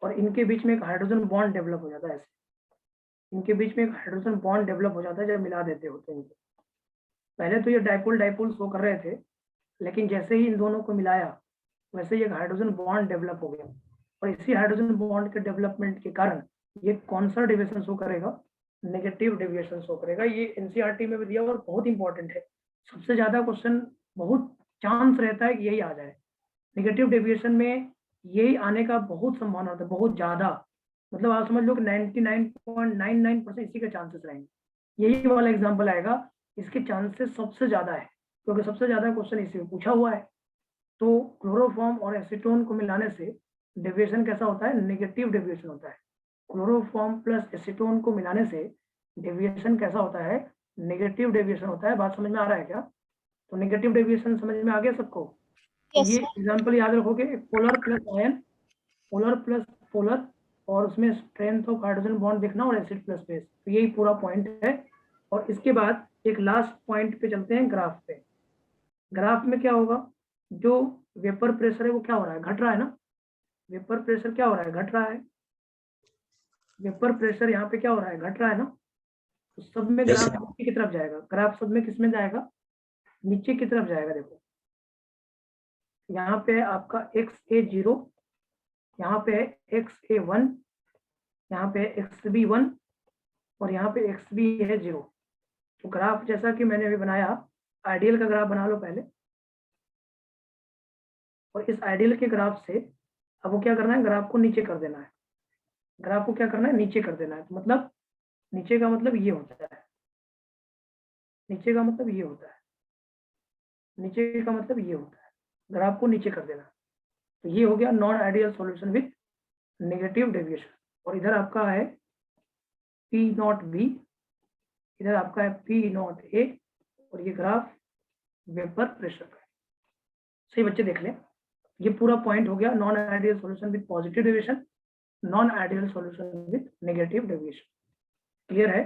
S1: और इनके बीच में एक हाइड्रोजन बॉन्ड डेवलप हो जाता है ऐसे, इनके बीच में एक हाइड्रोजन बॉन्ड डेवलप हो जाता है जब मिला देते होते हैं इनको। पहले तो ये डाइपोल डाइपोल शो कर रहे थे, लेकिन जैसे ही इन दोनों को मिलाया वैसे ही एक हाइड्रोजन बॉन्ड डेवलप हो गया, और इसी हाइड्रोजन बॉन्ड के डेवलपमेंट के कारण ये कौन सा डेविएशन शो करेगा, नेगेटिव डेविएशन शो करेगा। ये एनसीईआरटी में भी दिया और बहुत इंपॉर्टेंट है, सबसे ज्यादा क्वेश्चन बहुत चांस रहता है कि यही आ जाए। नेगेटिव डेविएशन में यही आने का बहुत संभावना होता है, बहुत ज्यादा, मतलब आप समझ लो कि 99.99% इसी के चांसेस रहेंगे। यही वाला एग्जाम्पल आएगा, इसके चांसेस सबसे ज्यादा है, क्योंकि सबसे ज्यादा क्वेश्चन इसी में पूछा हुआ है। तो क्लोरोफॉर्म और एसीटोन को मिलाने से डेविएशन कैसा होता है, नेगेटिव डेविएशन होता है। क्लोरोफॉर्म प्लस एसीटोन को मिलाने से डेविएशन कैसा होता है, नेगेटिव डेविएशन होता है। बात समझ में आ रहा है क्या? तो नेगेटिव डेविएशन समझ में आ गया सबको?
S4: Yes,
S1: ये
S4: sir.
S1: एग्जांपल याद रखोगे, polar plus ion, polar plus polar, और उसमें स्ट्रेंथ ऑफ हाइड्रोजन बॉन्ड देखना, और एसिड प्लस बेस, तो यही पूरा पॉइंट है। और इसके बाद एक लास्ट पॉइंट पे चलते हैं, ग्राफ पे। ग्राफ में क्या होगा, जो वेपर प्रेशर है वो क्या हो रहा है, घट रहा है ना। वेपर प्रेशर क्या हो रहा है, घट रहा है। वेपर प्रेशर यहाँ पे क्या हो रहा है, घट रहा है ना। तो सब में
S2: Yes,
S1: ग्राफ
S2: sir.
S1: नीचे की तरफ जाएगा, ग्राफ सब में किस में जाएगा, नीचे की तरफ जाएगा। देखो यहाँ पे आपका XA0, यहाँ पे XA1, यहाँ पे XB1, और यहाँ पे XB है 0। तो ग्राफ जैसा कि मैंने अभी बनाया, आइडियल का ग्राफ बना लो पहले, और इस आइडियल के ग्राफ से अब वो क्या करना है, ग्राफ को नीचे कर देना है। ग्राफ को क्या करना है, नीचे कर देना है। तो मतलब नीचे का मतलब ये होता है, नीचे का मतलब ये होता है, नीचे का मतलब ये होता है, ग्राफ को नीचे कर देना। तो ये हो गया non ideal solution with negative deviation. और इधर आपका है P0B, इधर आपका है P0A, और ये ग्राफ वेपर प्रेशर का है। सही बच्चे देख लें, ये पूरा पॉइंट हो गया, non ideal solution with positive deviation, non ideal solution with negative deviation. Clear है?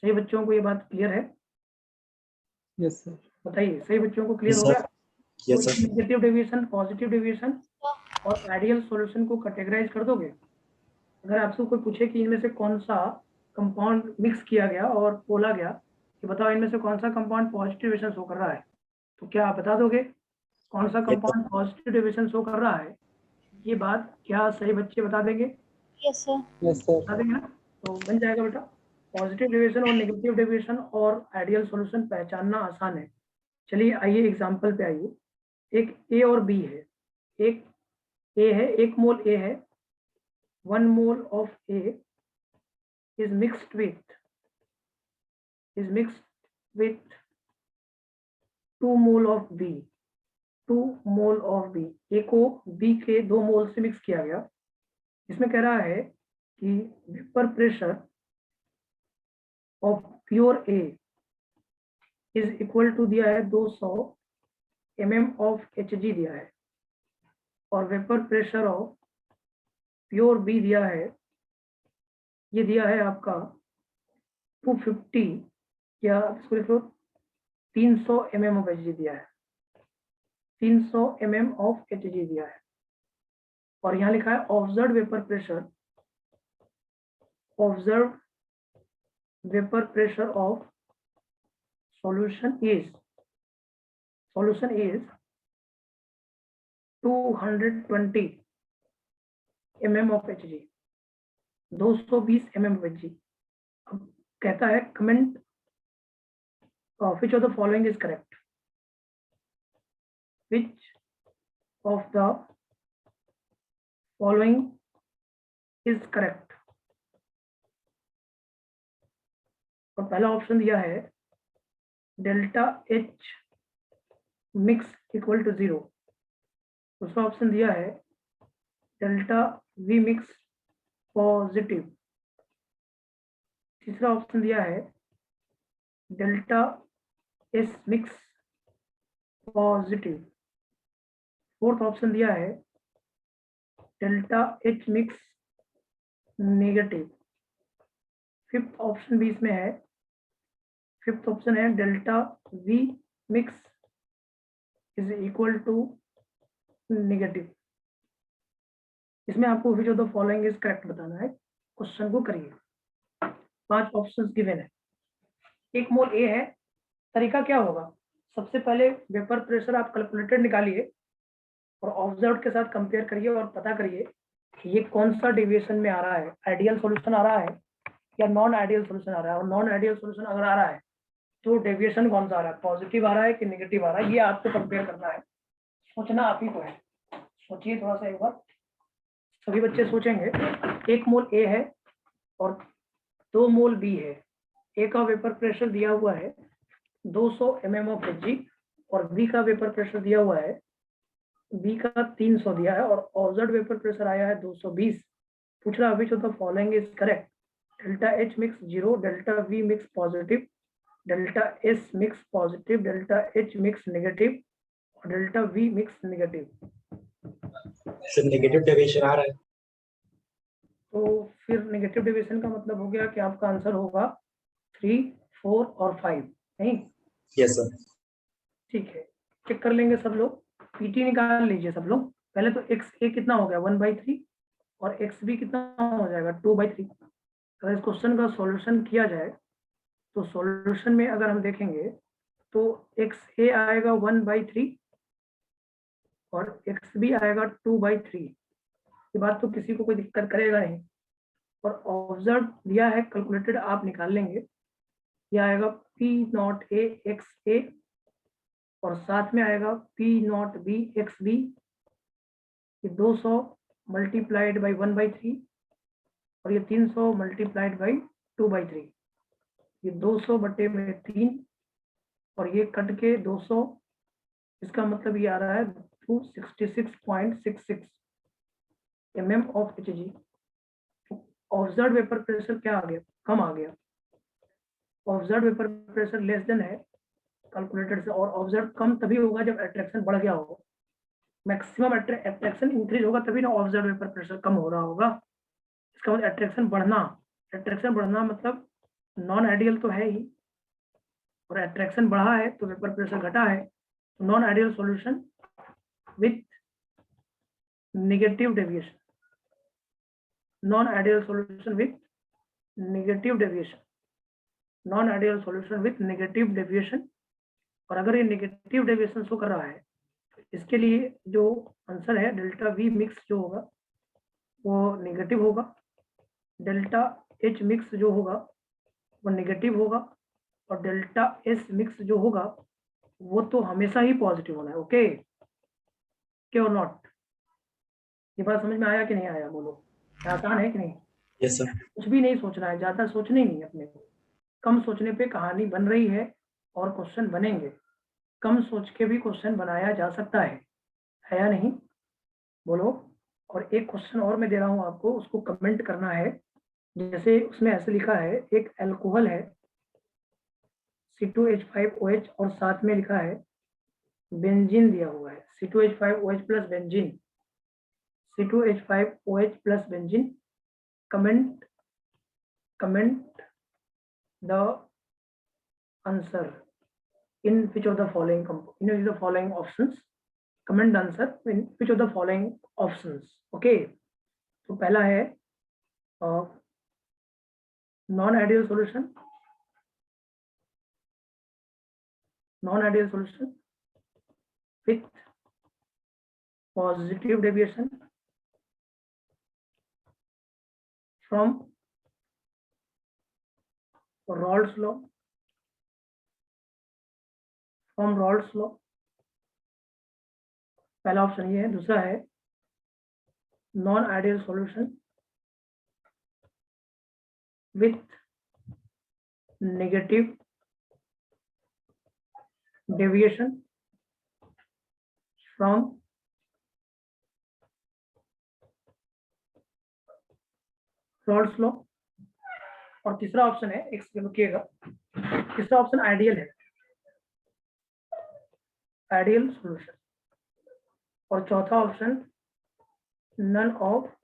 S1: सही बच्चों को ये बात क्लियर है?
S3: Yes, sir.
S1: बताइए, सही बच्चों को क्लियर
S2: Yes,
S1: हो
S2: sir.
S1: गया?
S2: Yes, sir.
S1: Negative deviation, positive deviation और आइडियल सॉल्यूशन को कैटेगराइज कर दोगे। अगर आपसे कोई पूछे कि इनमें से कौन सा कंपाउंड मिक्स किया गया और बोला गया कि बताओ इनमें से कौन सा कंपाउंड पॉजिटिव डेविएशन शो कर रहा है, तो क्या आप बता दोगे कौन सा कंपाउंड पॉजिटिव डेविएशन शो कर रहा है? ये बात क्या सही बच्चे बता देंगे?
S4: Yes, sir.
S3: Yes, sir.
S1: बता देंगे ना? तो बन जाएगा बेटा, पॉजिटिव डेविएशन और नेगेटिव डेविएशन और आइडियल सॉल्यूशन पहचानना आसान है। चलिए आइए एग्जांपल पे आइए। एक ए और बी है, एक ए है, 1 मोल ए है, 1 mole of A is mixed with 2 mole of B, 2 mole of B। A को B के 2 मोल से मिक्स किया गया। इसमें कह रहा है कि vapour pressure of pure A is equal to दिया है 200 mm of Hg दिया है, और vapour pressure of pure B दिया है, ये दिया है आपका 250 या इसको लिखो 300 mm of Hg दिया है, 300 mm of Hg दिया है। और यहाँ लिखा है observe vapour pressure, observe vapour pressure of solution is 220 mm of Hg, 220 mm of Hg। अब कहता है comment which of the following is correct, which of the following is correct। और पहला ऑप्शन दिया है delta H mix equal to 0, दूसरा option दिया है डेल्टा V मिक्स पॉजिटिव, तीसरा ऑप्शन दिया है delta S mix positive, fourth option दिया है delta H mix negative, fifth option भी इसमें है, फिफ्थ ऑप्शन है delta V mix is equal to negative. इसमें आपको which of the following is correct बताना है। क्वेश्चन को करिए, 5 ऑप्शंस गिवन है। 1 मोल ए है। तरीका क्या होगा, सबसे पहले वेपर प्रेशर आप कैलकुलेटर निकालिए और ऑब्जर्व के साथ कंपेयर करिए और पता करिए कि ये कौन सा डेविएशन में आ रहा है, आइडियल सॉल्यूशन आ रहा है या नॉन आइडियल सॉल्यूशन आ रहा है। और नॉन आइडियल सॉल्यूशन अगर आ रहा है तो डेविएशन कौन सा आ रहा है, पॉजिटिव आ रहा है कि नेगेटिव आ रहा है, ये आपको कंपेयर करना है। सोचना आप ही को है, सोचिए थोड़ा सा एक बार, सभी बच्चे सोचेंगे। 1 मोल ए है और 2 मोल बी है। ए का वेपर प्रेशर दिया हुआ है 200 mm ऑफ Hg और बी का वेपर प्रेशर दिया हुआ है, बी का 300 दिया है और ऑब्जर्व्ड वेपर प्रेशर आया है 220। पूछ रहा which of the following is correct. Delta H mix 0, delta V mix positive, delta S mix positive, delta H mix negative और delta V mix negative.
S2: Sir negative deviation आ रहा है।
S1: तो फिर नेगेटिव डेविएशन का मतलब हो गया कि आपका आंसर होगा 3, 4 और 5, नहीं?
S2: Yes sir.
S1: ठीक है, चेक कर लेंगे सब लोग। पीटी निकाल लीजिए सब लोग। पहले तो एक्स ए कितना हो गया 1/3 और एक्स बी कितना हो जाएगा 2/3। अगर इस क्वेश्चन का सॉल्यूशन किया जाए तो सॉल्यूशन में अगर हम देखेंगे तो एक्स ए आएगा 1/3 और एक्स बी आएगा 2/3। ये बात तो किसी को कोई दिक्कत करेगा नहीं। और ऑब्जर्व दिया है, कैलकुलेटेड आप निकाल लेंगे, ये आएगा P0 A एक्स ए और साथ में आएगा P0 B एक्स बी। ये 200 मल्टीप्लाइड बाई 1/3 और ये 300 मल्टीप्लाइड बाई 2/3। ये 200 बटे में 3 और ये कट के 200, इसका मतलब ये आ रहा है 266.66 mm of Hg। Observe vapour pressure क्या आ गया, कम आ गया। Observe vapour pressure less than है कैलकुलेटेड से, और ऑब्जर्व कम तभी होगा जब अट्रैक्शन बढ़ गया होगा। मैक्सिमम अट्रैक्शन इंक्रीज होगा तभी ना ऑब्जर्व वेपर प्रेशर कम हो रहा होगा। इसका मतलब अट्रैक्शन बढ़ना मतलब नॉन आइडियल तो है ही, और अट्रैक्शन बढ़ा है तो वेपर प्रेशर घटा है। तो non ideal solution with negative deviation, non ideal solution with negative deviation, non ideal solution with negative deviation. और अगर ये नेगेटिव डेविएशन शो कर रहा है तो इसके लिए जो आंसर है डेल्टा वी मिक्स जो होगा वो नेगेटिव होगा, डेल्टा एच मिक्स जो होगा वो नेगेटिव होगा और डेल्टा एस मिक्स जो होगा वो तो हमेशा ही पॉजिटिव होना है। ओके, के और नॉट? ये बात समझ में आया कि नहीं आया, बोलो। आसान है कि नहीं?
S2: Yes sir.
S1: कुछ भी नहीं सोचना है, ज्यादा सोचना ही नहीं अपने को। कम सोचने पे कहानी बन रही है और क्वेश्चन बनेंगे। कम सोच के भी क्वेश्चन बनाया जा सकता है या नहीं, बोलो। और एक क्वेश्चन और मैं दे रहा हूं आपको, उसको कमेंट करना है। जैसे उसमें ऐसे लिखा है, एक अल्कोहल है C2H5OH और साथ में लिखा है बेंजीन दिया हुआ है, C2H5OH plus benzene, C2H5OH plus benzene. comment the answer in which of the following options, comment the answer in which of the following options. okay, तो पहला है non ideal solution with positive deviation from Raoult's law, पहला option ये है। दूसरा है non ideal solution with negative deviation from Raoult's law। और तीसरा ऑप्शन है, एक सेकंड रुकिएगा, तीसरा ऑप्शन आइडियल है, आइडियल सॉल्यूशन। और चौथा ऑप्शन नन ऑफ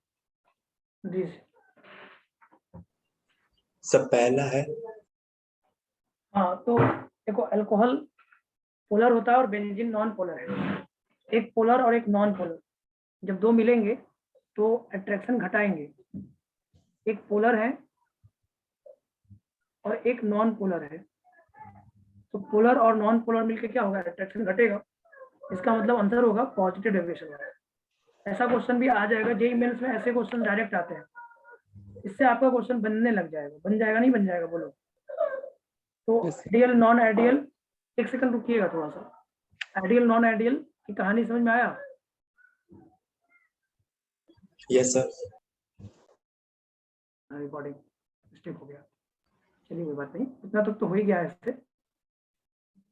S1: दिस।
S2: सब पहला है।
S1: हाँ, तो देखो अल्कोहल पोलर होता है और बेंजीन नॉन पोलर है। एक पोलर और एक नॉन पोलर जब दो मिलेंगे तो अट्रैक्शन घटाएंगे। एक पोलर है और एक नॉन पोलर है, तो पोलर और नॉन पोलर मिलके क्या होगा, अट्रैक्शन घटेगा। इसका मतलब आंसर होगा पॉजिटिव डेविएशन होगा। ऐसा क्वेश्चन भी आ जाएगा, जेईई मेंस में ऐसे क्वेश्चन डायरेक्ट आते हैं। इससे आपका क्वेश्चन बनने लग जाएगा, बन जाएगा नहीं बन जाएगा बोलो। तो
S3: Yes, sir.
S1: Ideal non ideal, एक सेकंड रुकिएगा थोड़ा सा, आइडियल नॉन आइडियल की कहानी समझ में आया?
S2: Yes sir.
S1: रिकॉर्डिंग मिस्टेक हो गया, चलिए कोई बात नहीं, इतना तक तो हो ही गया है। इससे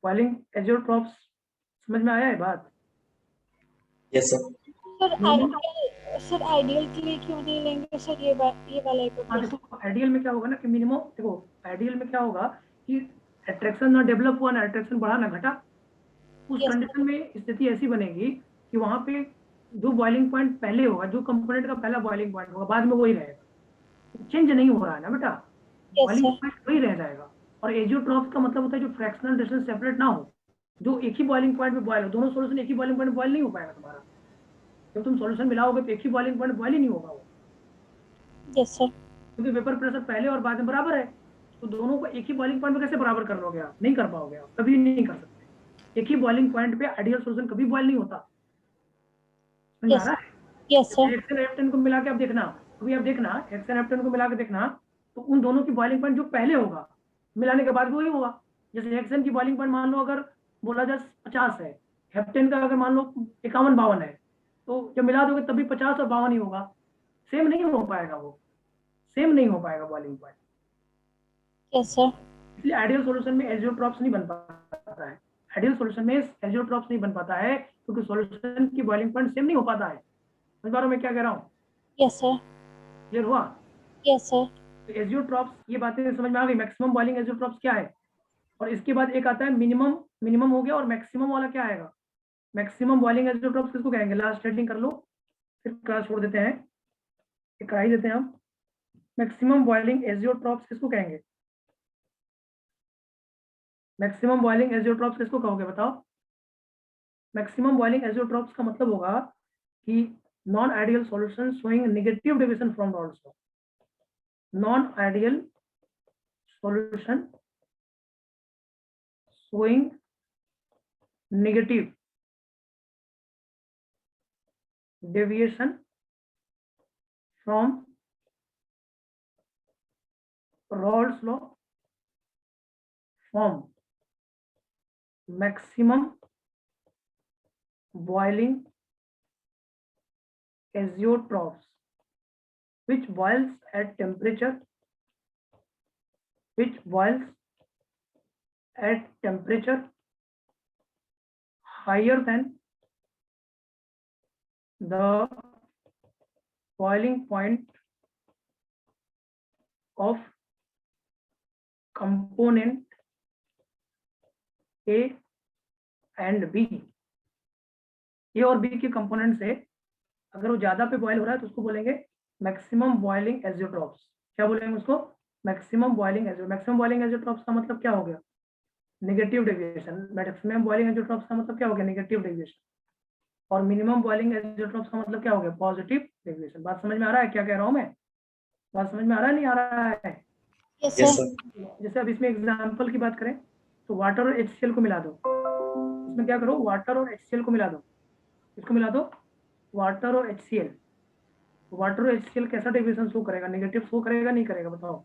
S1: बॉइलिंग एजियोट्रॉप्स समझ में आया है बात?
S2: Yes sir.
S4: सर आइडियल के लिए क्यों नहीं लेंगे सर ये वाला
S1: हाँ
S4: hypothesis?
S1: देखो, आइडियल में क्या होगा ना कि मिनिमम, देखो आइडियल में क्या होगा कि अट्रैक्शन ना डेवलप हुआ ना अट्रैक्शन बढ़ा ना घटा। उस
S4: Yes,
S1: कंडीशन में स्थिति ऐसी बनेगी कि वहां पे जो बॉइलिंग पॉइंट पहले होगा, जो कंपोनेंट का पहला बॉइलिंग पॉइंट होगा, बाद में वही रहेगा। चेंज नहीं हो रहा है ना बेटा,
S4: yes
S1: बॉइलिंग
S4: sir.
S1: पॉइंट वही रह जाएगा। और एजियोट्रॉप्स का मतलब होता है जो फ्रैक्शनल डिस्टेंस सेपरेट ना हो, जो एक ही बॉइलिंग पॉइंट पे बॉइल हो। दोनों सॉल्यूशन एक ही बॉइलिंग पॉइंट बॉइल नहीं हो पाएगा तुम्हारा। जब तुम सॉल्यूशन मिलाओगे तो एक ही बॉइलिंग पॉइंट बॉइल ही नहीं होगा वो,
S4: Yes sir.
S1: क्योंकि वेपर प्रेशर पहले और बाद में बराबर है। तो दोनों को एक ही बॉइलिंग पॉइंट पे कैसे बराबर कर लोगे आप? नहीं कर पाओगे आप, कभी नहीं कर सकते। एक ही बॉइलिंग पॉइंट पे आइडियल सॉल्यूशन कभी बॉइल नहीं होता। समझ में आ
S4: Yes.
S1: रहा है?
S4: Yes sir.
S1: हेक्सेन एफ्टेन को मिला के आप देखना, अभी आप देखना हेक्सेन एफ्टेन को मिला के देखना, तो उन दोनों की बॉइलिंग पॉइंट जो पहले होगा मिलाने के बाद वही होगा। जैसे हेक्सेन की बॉइलिंग पॉइंट मान लो अगर बोला जाए 50 है, हेप्टेन का अगर मान लो 51-52 है, तो जब मिला दोगे तभी 50 और 52 ही होगा। सेम नहीं हो पाएगा, वो सेम नहीं हो पाएगा बॉइलिंग पॉइंट।
S4: Yes sir.
S1: इसलिए आइडियल सॉल्यूशन में एजियोट्रॉप्स नहीं बन पाता है। आइडियल सॉल्यूशन में एजियोट्रॉप्स नहीं बन पाता है क्योंकि सॉल्यूशन की बॉइलिंग पॉइंट सेम नहीं हो पाता है। समझ पा रहे हो मैं क्या कह रहा हूँ?
S4: Yes sir.
S1: क्लियर हुआ?
S4: Yes sir.
S1: एजियोट्रॉप्स, ये बातें समझ में आ गई। मैक्सिमम बॉइलिंग एजियोट्रॉप्स क्या है, और इसके बाद एक आता है मिनिमम। मिनिमम हो गया, और मैक्सिमम वाला क्या आएगा? मैक्सिमम बॉइलिंग एजियोट्रॉप्स किसको कहेंगे? लास्ट हेडिंग कर लो, फिर क्लास छोड़ देते हैं, करा ही देते हैं हम। मैक्सिमम बॉइलिंग एजियोट्रॉप्स किसको कहेंगे? मैक्सिमम बॉइलिंग एजियोट्रॉप्स किसको कहोगे बताओ? मैक्सिमम बॉइलिंग एजियोट्रॉप्स का मतलब होगा कि non ideal solution showing negative deviation from Rawls law. Non ideal solution showing negative deviation from Raoult's law form maximum boiling azeotrophs which boils at temperature higher than the boiling point of component A and B। ए और B के component से अगर वो ज्यादा पे boil हो रहा है तो उसको बोलेंगे मैक्सिमम बॉइलिंग एजियोट्रॉप्स। क्या बोलेंगे उसको? Maximum boiling AJIO. Maximum boiling azeotropes का मतलब क्या हो गया? Negative deviation. Maximum boiling azeotropes का मतलब क्या हो गया? Negative deviation. और मिनिमम बॉइलिंग एजियोट्रॉप्स का मतलब क्या हो गया? Positive deviation. बात समझ में आ रहा है क्या कह रहा हूं मैं? बात समझ में आ रहा है नहीं आ रहा है?
S4: Yes
S2: yes
S4: sir.
S2: सर।
S1: जैसे अब इसमें एग्जाम्पल की बात करें तो वाटर और HCl को मिला दो। इसमें क्या करो? वाटर और HCl को मिला दो। इसको मिला दो, वाटर और HCl। वाटर और HCl कैसा डेविएशन शो करेगा? नेगेटिव शो करेगा नहीं करेगा बताओ?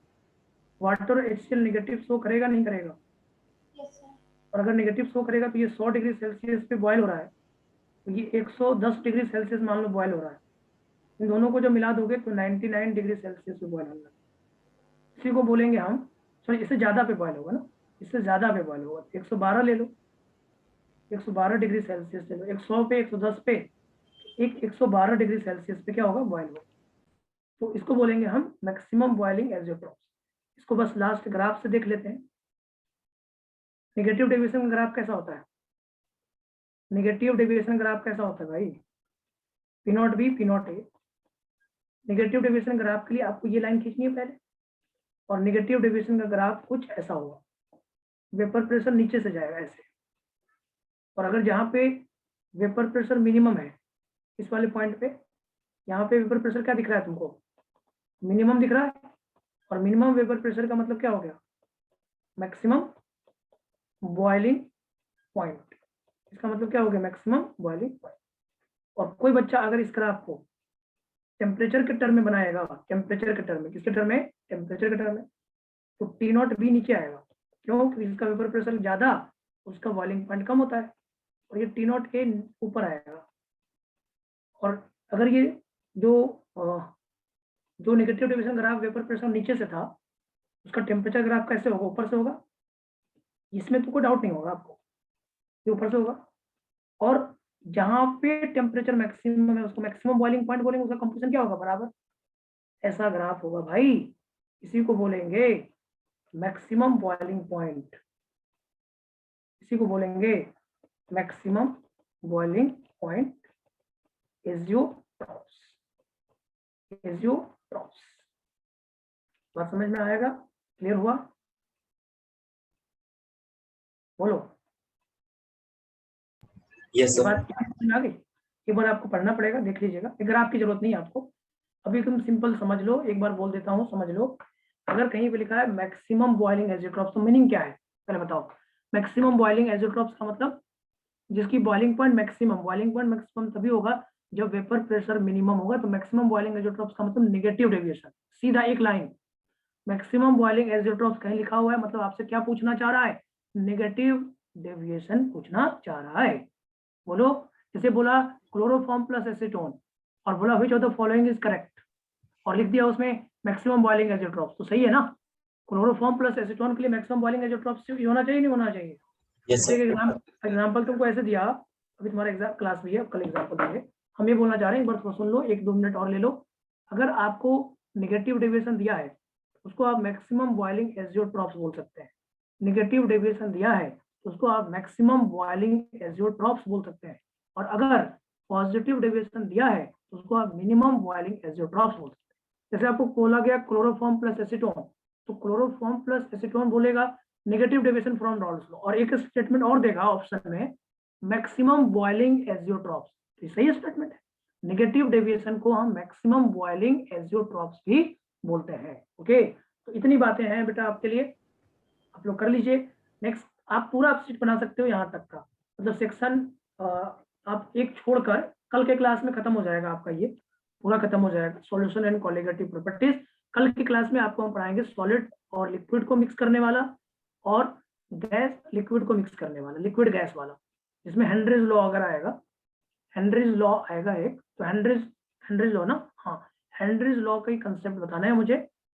S1: वाटर और HCl नेगेटिव शो करेगा नहीं करेगा?
S4: Yes sir.
S1: और अगर नेगेटिव शो करेगा तो ये 100 डिग्री सेल्सियस पे बॉयल हो रहा है, तो ये 110 डिग्री सेल्सियस मान लो बॉयल हो रहा है। इन दोनों को जब मिला दोगे तो 99 डिग्री सेल्सियस पे बॉयल होगा। इसी को बोलेंगे हम, सॉरी इससे ज्यादा पे बॉयल होगा ना, इससे ज्यादा पे बॉयल होगा। 112 ले लो, 112 डिग्री सेल्सियस ले लो। 100 पे 110 पे, एक 112 डिग्री सेल्सियस पे क्या होगा? बॉयल होगा। तो इसको बोलेंगे हम मैक्सिमम बॉइलिंग एजियोट्रॉप्स। इसको बस लास्ट ग्राफ से देख लेते हैं। नेगेटिव डेविएशन ग्राफ कैसा होता है? नेगेटिव डेविएशन ग्राफ कैसा होता है भाई? P naught B P not a. Negative deviation graph के लिए आपको ये लाइन खींचनी है पहले, और नेगेटिव डेविएशन का ग्राफ कुछ ऐसा होगा। वेपर प्रेशर नीचे से जाएगा ऐसे, और अगर जहाँ पे वेपर प्रेशर मिनिमम है इस वाले पॉइंट पे, यहाँ पे वेपर प्रेशर क्या दिख रहा है तुमको, मिनिमम दिख रहा है, और मिनिमम वेपर प्रेशर का मतलब क्या हो गया, मैक्सिमम बॉइलिंग पॉइंट। इसका मतलब क्या हो गया, मैक्सिमम बॉइलिंग पॉइंट। और कोई बच्चा अगर इस ग्राफ को टेम्परेचर के टर्म में बनाएगा, टेम्परेचर के टर्म में, किसके टर्म में, टेम्परेचर के टर्म में, तो टी नॉट भी नीचे आएगा। क्यों, क्योंकि इसका वेपर प्रेशर ज्यादा, उसका बॉइलिंग पॉइंट कम होता है, और ये टी नॉट के ऊपर आएगा। और अगर ये जो negative deviation graph vapour pressure नीचे से था, उसका टेम्परेचर ग्राफ कैसे होगा, ऊपर से होगा। इसमें तो कोई डाउट नहीं होगा आपको, ये ऊपर से होगा। और जहां पे टेम्परेचर मैक्सिमम है उसको मैक्सिमम बॉइलिंग पॉइंट बोलेंगे, उसका कंपोजिशन क्या होगा, बराबर ऐसा ग्राफ होगा भाई। इसी को बोलेंगे मैक्सिमम बॉइलिंग पॉइंट, इसी को बोलेंगे maximum boiling point azeotropes, azeotropes. बात समझ में आएगा, क्लियर हुआ, बोलो।
S2: यस
S1: ये
S2: सर।
S1: बात समझ में आ गई, एक बार आपको पढ़ना पड़ेगा, देख लीजिएगा, ग्राफ की जरूरत नहीं है आपको, अभी तुम सिंपल समझ लो, एक बार बोल देता हूँ समझ लो। अगर कहीं पे लिखा है मैक्सिमम बॉइलिंग एजियोट्रॉप्स, तो मीनिंग क्या है पहले बताओ। मैक्सिमम बॉइलिंग एजियोट्रॉप्स का मतलब जिसकी बॉइलिंग पॉइंट मैक्सिमम तभी होगा जब वेपर प्रेशर मिनिमम होगा। तो मैक्सिमम बॉइलिंग एजियोट्रॉप्स का मतलब नेगेटिव डेविएशन, सीधा एक लाइन। मैक्सिमम बॉइलिंग एजियोट्रॉप्स कहीं लिखा हुआ है, मतलब आपसे क्या पूछना चाह रहा है, नेगेटिव डेविएशन पूछना चाह रहा है। बोलो, जैसे बोला क्लोरोफॉर्म प्लस एसीटोन, और बोला which of the following is correct, और लिख दिया उसमें मैक्सिमम बॉइलिंग एजियोट्रॉप्स, तो सही है ना। क्लोरोफॉर्म प्लस एसीटोन के लिए मैक्सिमम बॉइलिंग एजियोट्रॉप्स होना चाहिए, नहीं होना चाहिए।
S2: यस
S1: एक
S2: सर।
S1: एग्जाम्पल तुमको ऐसे दिया, अभी तुम्हारा एग्जाम क्लास भी है, कल एग्जाम्पल देंगे। हम ये बोलना चाह रहे हैं, एक बार थोड़ा सुन लो, 1-2 मिनट और ले लो। अगर आपको नेगेटिव डेविएशन दिया है, उसको आप मैक्सिमम बॉइलिंग एजियोट्रॉप्स बोल सकते हैं। नेगेटिव डेविएशन दिया है तो उसको आप मैक्सिमम बॉइलिंग एजियोट्रॉप्स बोल सकते हैं। और अगर पॉजिटिव डेविएशन दिया है तो उसको आप मिनिमम बॉइलिंग एजियोट्रॉप्स बोल सकते हैं। जैसे आपको बोला गया क्लोरोफॉर्म प्लस एसीटोन, तो क्लोरोफॉर्म प्लस एसीटोन बोलेगा negative deviation from Rawls law, और एक स्टेटमेंट और देगा ऑप्शन में मैक्सिमम बॉइलिंग एजियोट्रॉप्स, तो सही स्टेटमेंट है। नेगेटिव डेविएशन को हम मैक्सिमम बॉइलिंग एजियोट्रॉप्स भी बोलते हैं। ओके, तो इतनी बातें हैं बेटा आपके लिए, आप लोग कर लीजिए। नेक्स्ट आप पूरा शीट बना सकते हो यहाँ तक का, मतलब सेक्शन आप एक छोड़कर कल के क्लास में खत्म हो जाएगा आपका, ये पूरा खत्म हो जाएगा। सॉल्यूशन एंड कोलिगेटिव प्रॉपर्टीज, कल की क्लास में आपको हम पढ़ाएंगे सॉलिड और लिक्विड को मिक्स करने वाला, और गैस लिक्विड को मिक्स करने वाला, लिक्विड गैस वाला, जिसमें हेनरीज लॉ अगर आएगा, हेनरीज लॉ आएगा एक, तो हेनरीज लॉ ना, हाँ हेनरीज लॉ का ही कंसेप्ट बताना है मुझे।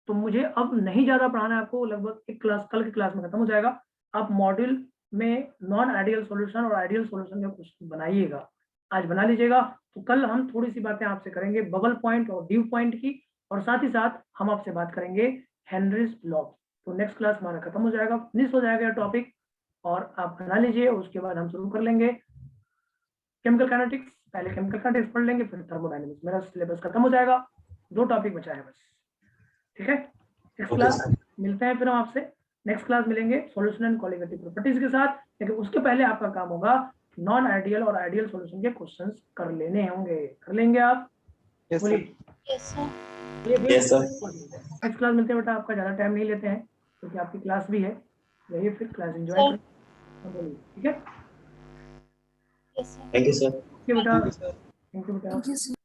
S1: तो मुझे अब नहीं ज्यादा पढ़ाना है आपको, लगभग एक क्लास कल की क्लास में खत्म हो जाएगा। आप मॉड्यूल में नॉन आइडियल सॉल्यूशन और आइडियल सॉल्यूशन का क्वेश्चन बनाइएगा, आज बना लीजिएगा। तो कल हम थोड़ी सी बातें आपसे करेंगे बबल पॉइंट और ड्यू पॉइंट की, और साथ ही साथ हम आपसे बात करेंगे हेनरीज लॉ। तो नेक्स्ट क्लास हमारा खत्म हो जाएगा, फिनिश हो जाएगा टॉपिक, और आप बना लीजिए। उसके बाद हम शुरू कर लेंगे केमिकल काइनेटिक्स, पहले केमिकल काइनेटिक्स पढ़ लेंगे, फिर थर्मोडायनेमिक्स, मेरा सिलेबस खत्म हो जाएगा, 2 टॉपिक बचा है बस। ठीक है, नेक्स्ट
S2: ओके
S1: क्लास
S2: सर।
S1: मिलते हैं फिर हम आपसे, नेक्स्ट क्लास मिलेंगे सॉल्यूशन एंड कोलिगेटिव प्रॉपर्टीज के साथ। लेकिन उसके पहले आपका काम होगा नॉन आइडियल और आइडियल सॉल्यूशन के क्वेश्चंस कर लेने होंगे, कर लेंगे आप,
S3: Yes,
S1: बोलिए।
S3: sir.
S4: Yes sir.
S2: Yes sir.
S1: Next class मिलते हैं बेटा, आपका ज्यादा टाइम नहीं लेते हैं क्योंकि आपकी क्लास भी है, जाइए फिर क्लास एंजॉय
S4: सर।
S1: करें, बोलिए। ठीक है,
S4: yes sir.
S2: Thank you sir.
S1: बेटा,
S3: Thank you, sir.
S1: Thank you बेटा।